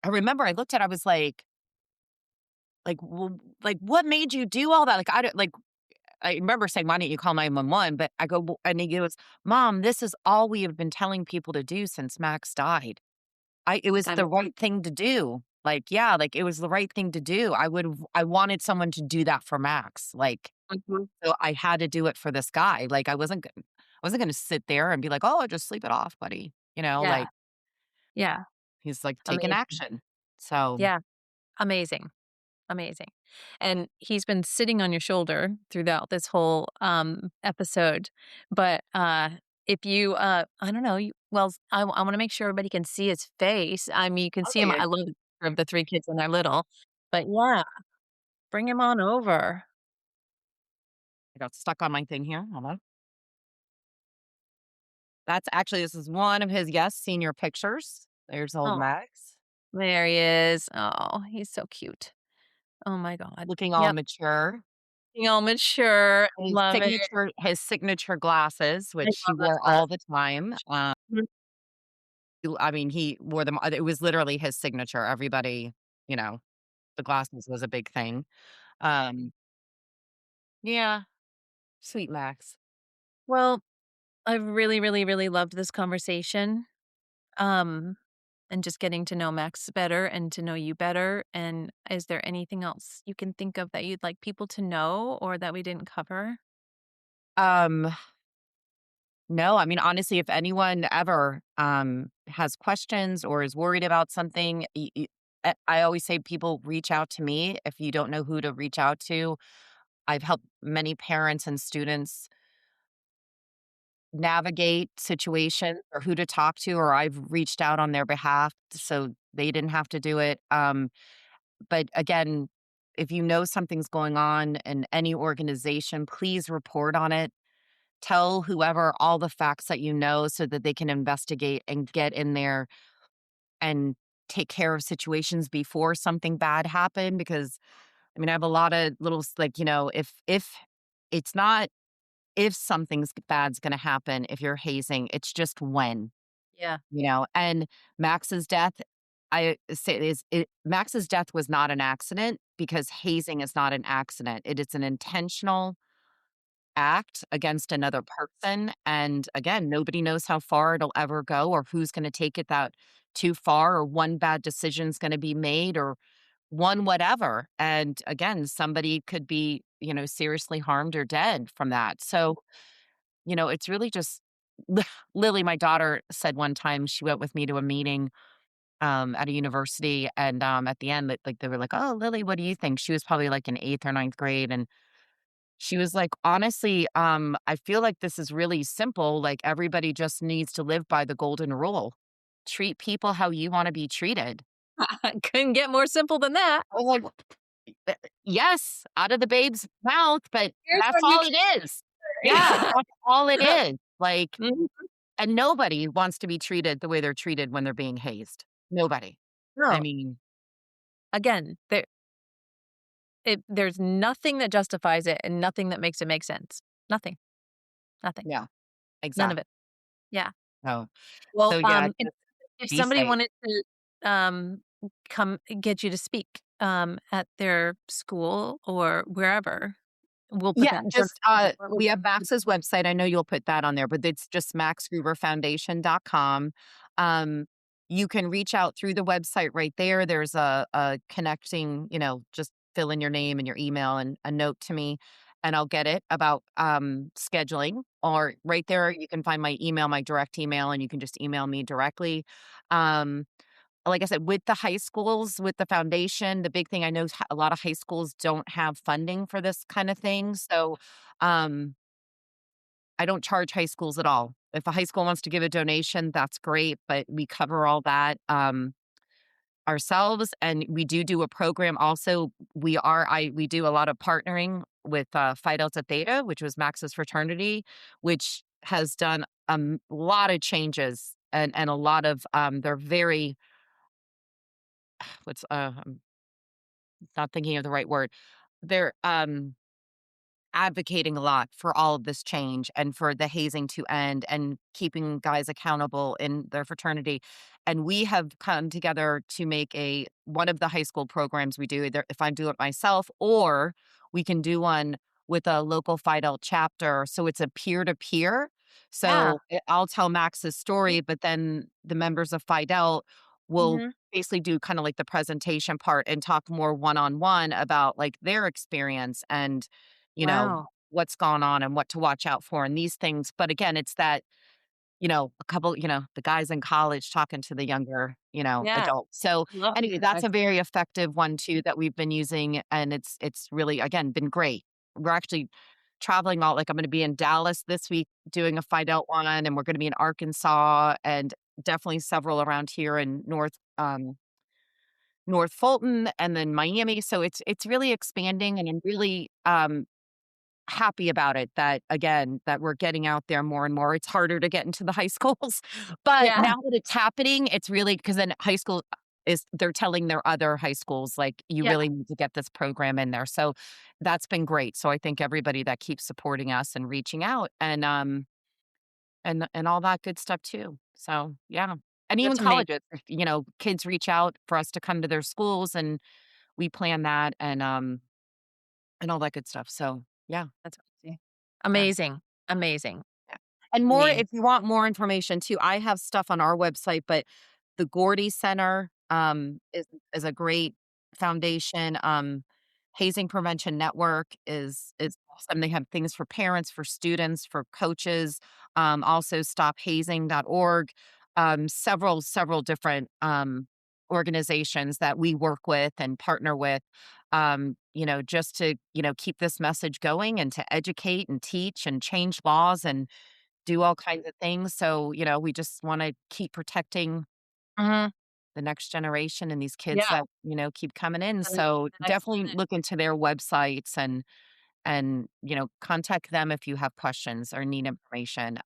I remember I looked at it, I was "Well, like, what made you do all that?" Like, I don't like, I remember saying, "Why didn't you call 911?" But I go, "Well," and he goes, "Mom, this is all we have been telling people to do since Max died. It was Time. the right thing to do." Like, yeah, like, it was the right thing to do. I wanted someone to do that for Max, like, Mhm. so I had to do it for this guy. Like, I wasn't gonna sit there and be like, "Oh, just sleep it off, buddy." Yeah. Like, Yeah. he's, like, taking Amazing. action. So, Yeah. Amazing. Amazing. And he's been sitting on your shoulder throughout this whole, episode, but, if you, I don't know, I wanna make sure everybody can see his face. I mean, you can see him. okay, I love the picture of the 3 kids when they're little, but yeah, bring him on over. I got stuck on my thing here. Hold on. This is one of his, yes, senior pictures. There's old Oh, Max, there he is. Oh, he's so cute. Oh my god. looking all Yep. mature. Being all mature. Love it. His signature glasses, I which he love those wore all the glasses. time. I mean, he wore them, it was literally his signature. Everybody, you know, the glasses was a big thing. Um, yeah, sweet Max. Well, I've really, really, really loved this conversation. Um, and just getting to know Max better and to know you better. And is there anything else you can think of that you'd like people to know or that we didn't cover? Um, no, I mean, honestly, if anyone ever, has questions or is worried about something, I always say people reach out to me if you don't know who to reach out to. I've helped many parents and students navigate situations or who to talk to, or I've reached out on their behalf so they didn't have to do it. But again, if you know something's going on in any organization, please report on it. Tell whoever all the facts that you know so that they can investigate and get in there and take care of situations before something bad happened. Because I mean, I have a lot of little like, if it's not if something's bad's gonna happen if you're hazing, it's just when, Yeah. and Max's death, I say Max's death was not an accident because hazing is not an accident. It is an intentional act against another person. And again, nobody knows how far it'll ever go or who's going to take it that too far or one bad decision's going to be made or one whatever. And again, somebody could be, seriously harmed or dead from that. So, it's really just Lily, my daughter, said one time she went with me to a meeting at a university and at the end like they were like, "Oh, Lily, what do you think?" She was probably like in 8th or ninth grade and she was like, "Honestly, I feel like this is really simple. Like everybody just needs to live by the golden rule. Treat people how you want to be treated." Couldn't get more simple than that. I was like, Yes, out of the babe's mouth, but Here's that's our new all it is. Yeah, character." that's all it is. Like, Mhm. and nobody wants to be treated the way they're treated when they're being hazed. Nobody. I No. mean, Again, there's nothing that justifies it and nothing that makes it make sense. Nothing. Nothing. yeah, None of exactly. it. Yeah. So, Well, so yeah, if just if be somebody safe. wanted to, come get you to speak, at their school or wherever. We'll put Yeah, that in show notes just, as well. What we have would Max's website, I know you'll put that on there, but it's just maxgruberfoundation.com. Um, you can reach out through the website right there, there's a connecting, just fill in your name and your email and a note to me, and I'll get it about, scheduling, or right there, you can find my email, my direct email, and you can just email me directly. Um like I said, with the high schools, with the foundation, the big thing I know is a lot of high schools don't have funding for this kind of thing. So, um, I don't charge high schools at all. If a high school wants to give a donation, that's great, but we cover all that ourselves, and we do a program. Also, we do a lot of partnering with Phi Delta Theta, which was Max's fraternity, which has done a lot of changes and a lot of they're very what's not thinking of the right word. They're, advocating a lot for all of this change and for the hazing to end and keeping guys accountable in their fraternity. And we have come together to make a one of the high school programs we do, either if I do it myself or we can do one with a local Phi Delta chapter. So it's a peer to peer. Yeah. So I'll tell Max's story, but then the members of Phi Delta will Mhm. basically do kind of like the presentation part and talk more one on one about like their experience and you know, Wow. what's gone on and what to watch out for and these things. But again, it's that, a couple, the guys in college talking to the younger, Yeah. adults. So I love anyway, that's a perspective. very effective one too that we've been using. And it's really, again, been great. We're actually traveling all like I'm going to be in Dallas this week doing a find out one, and we're going to be in Arkansas and definitely several around here in North Fulton and then Miami. So it's really expanding and I'm really happy about it that again that we're getting out there more and more. It's harder to get into the high schools, but Yeah. now that it's happening, it's really because then high school is they're telling their other high schools like you Yeah. really need to get this program in there. So that's been great. So I think everybody that keeps supporting us and reaching out and all that good stuff too. So yeah. And even That's amazing. colleges, if, kids reach out for us to come to their schools and we plan that and all that good stuff. So yeah. That's amazing. Yeah. Amazing. Amazing. Yeah. And I more mean, if you want more information too, I have stuff on our website, but the Gordy Center, is a great foundation. Hazing Prevention Network is awesome. They have things for parents, for students, for coaches, also stophazing.org, several different, organizations that we work with and partner with, just to, keep this message going and to educate and teach and change laws and do all kinds of things. So, we just wanna keep protecting mhm. the next generation and these kids Yeah. that, keep coming in. The So, the next definitely gen. look into their websites and, contact them if you have questions or need information,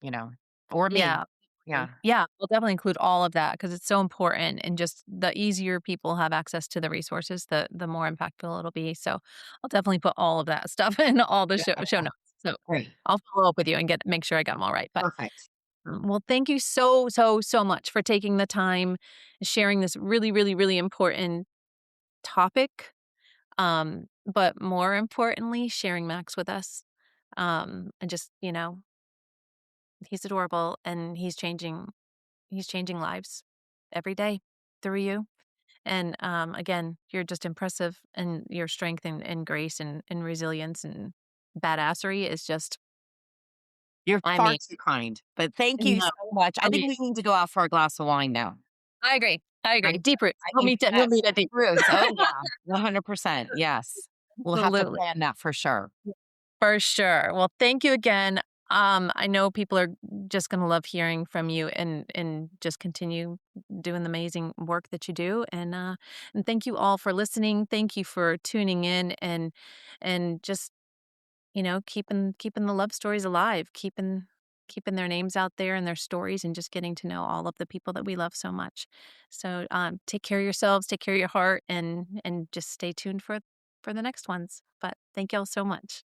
you know, or me. Yeah. Yeah. Yeah, we'll definitely include all of that because it's so important and just the easier people have access to the resources, the more impactful it'll be. So I'll definitely put all of that stuff in all the Yeah. show notes. So Great. I'll follow up with you and make sure I got them all right. But Perfect. well, thank you so much for taking the time, sharing this really, really, really important topic. But more importantly, sharing Max with us. And just, he's adorable and he's changing lives every day through you. And again, you're just impressive and your strength and grace and resilience and badassery is just, You're I far mean, too kind, but thank you no, so much. I I think mean, we need to go out for a glass of wine now. I agree. I I agree. Deep roots. I We'll think meet at, we'll yes, meet at deep Bruce. roots. Oh, yeah, 100%, yes. We'll have to Absolutely. plan that for sure. For sure. Well, thank you again. I know people are just going to love hearing from you and just continue doing the amazing work that you do. And thank you all for listening. Thank you for tuning in and just keeping the love stories alive, keeping their names out there and their stories, and just getting to know all of the people that we love so much. So take care of yourselves, take care of your heart, and just stay tuned for the next ones. But thank y'all so much.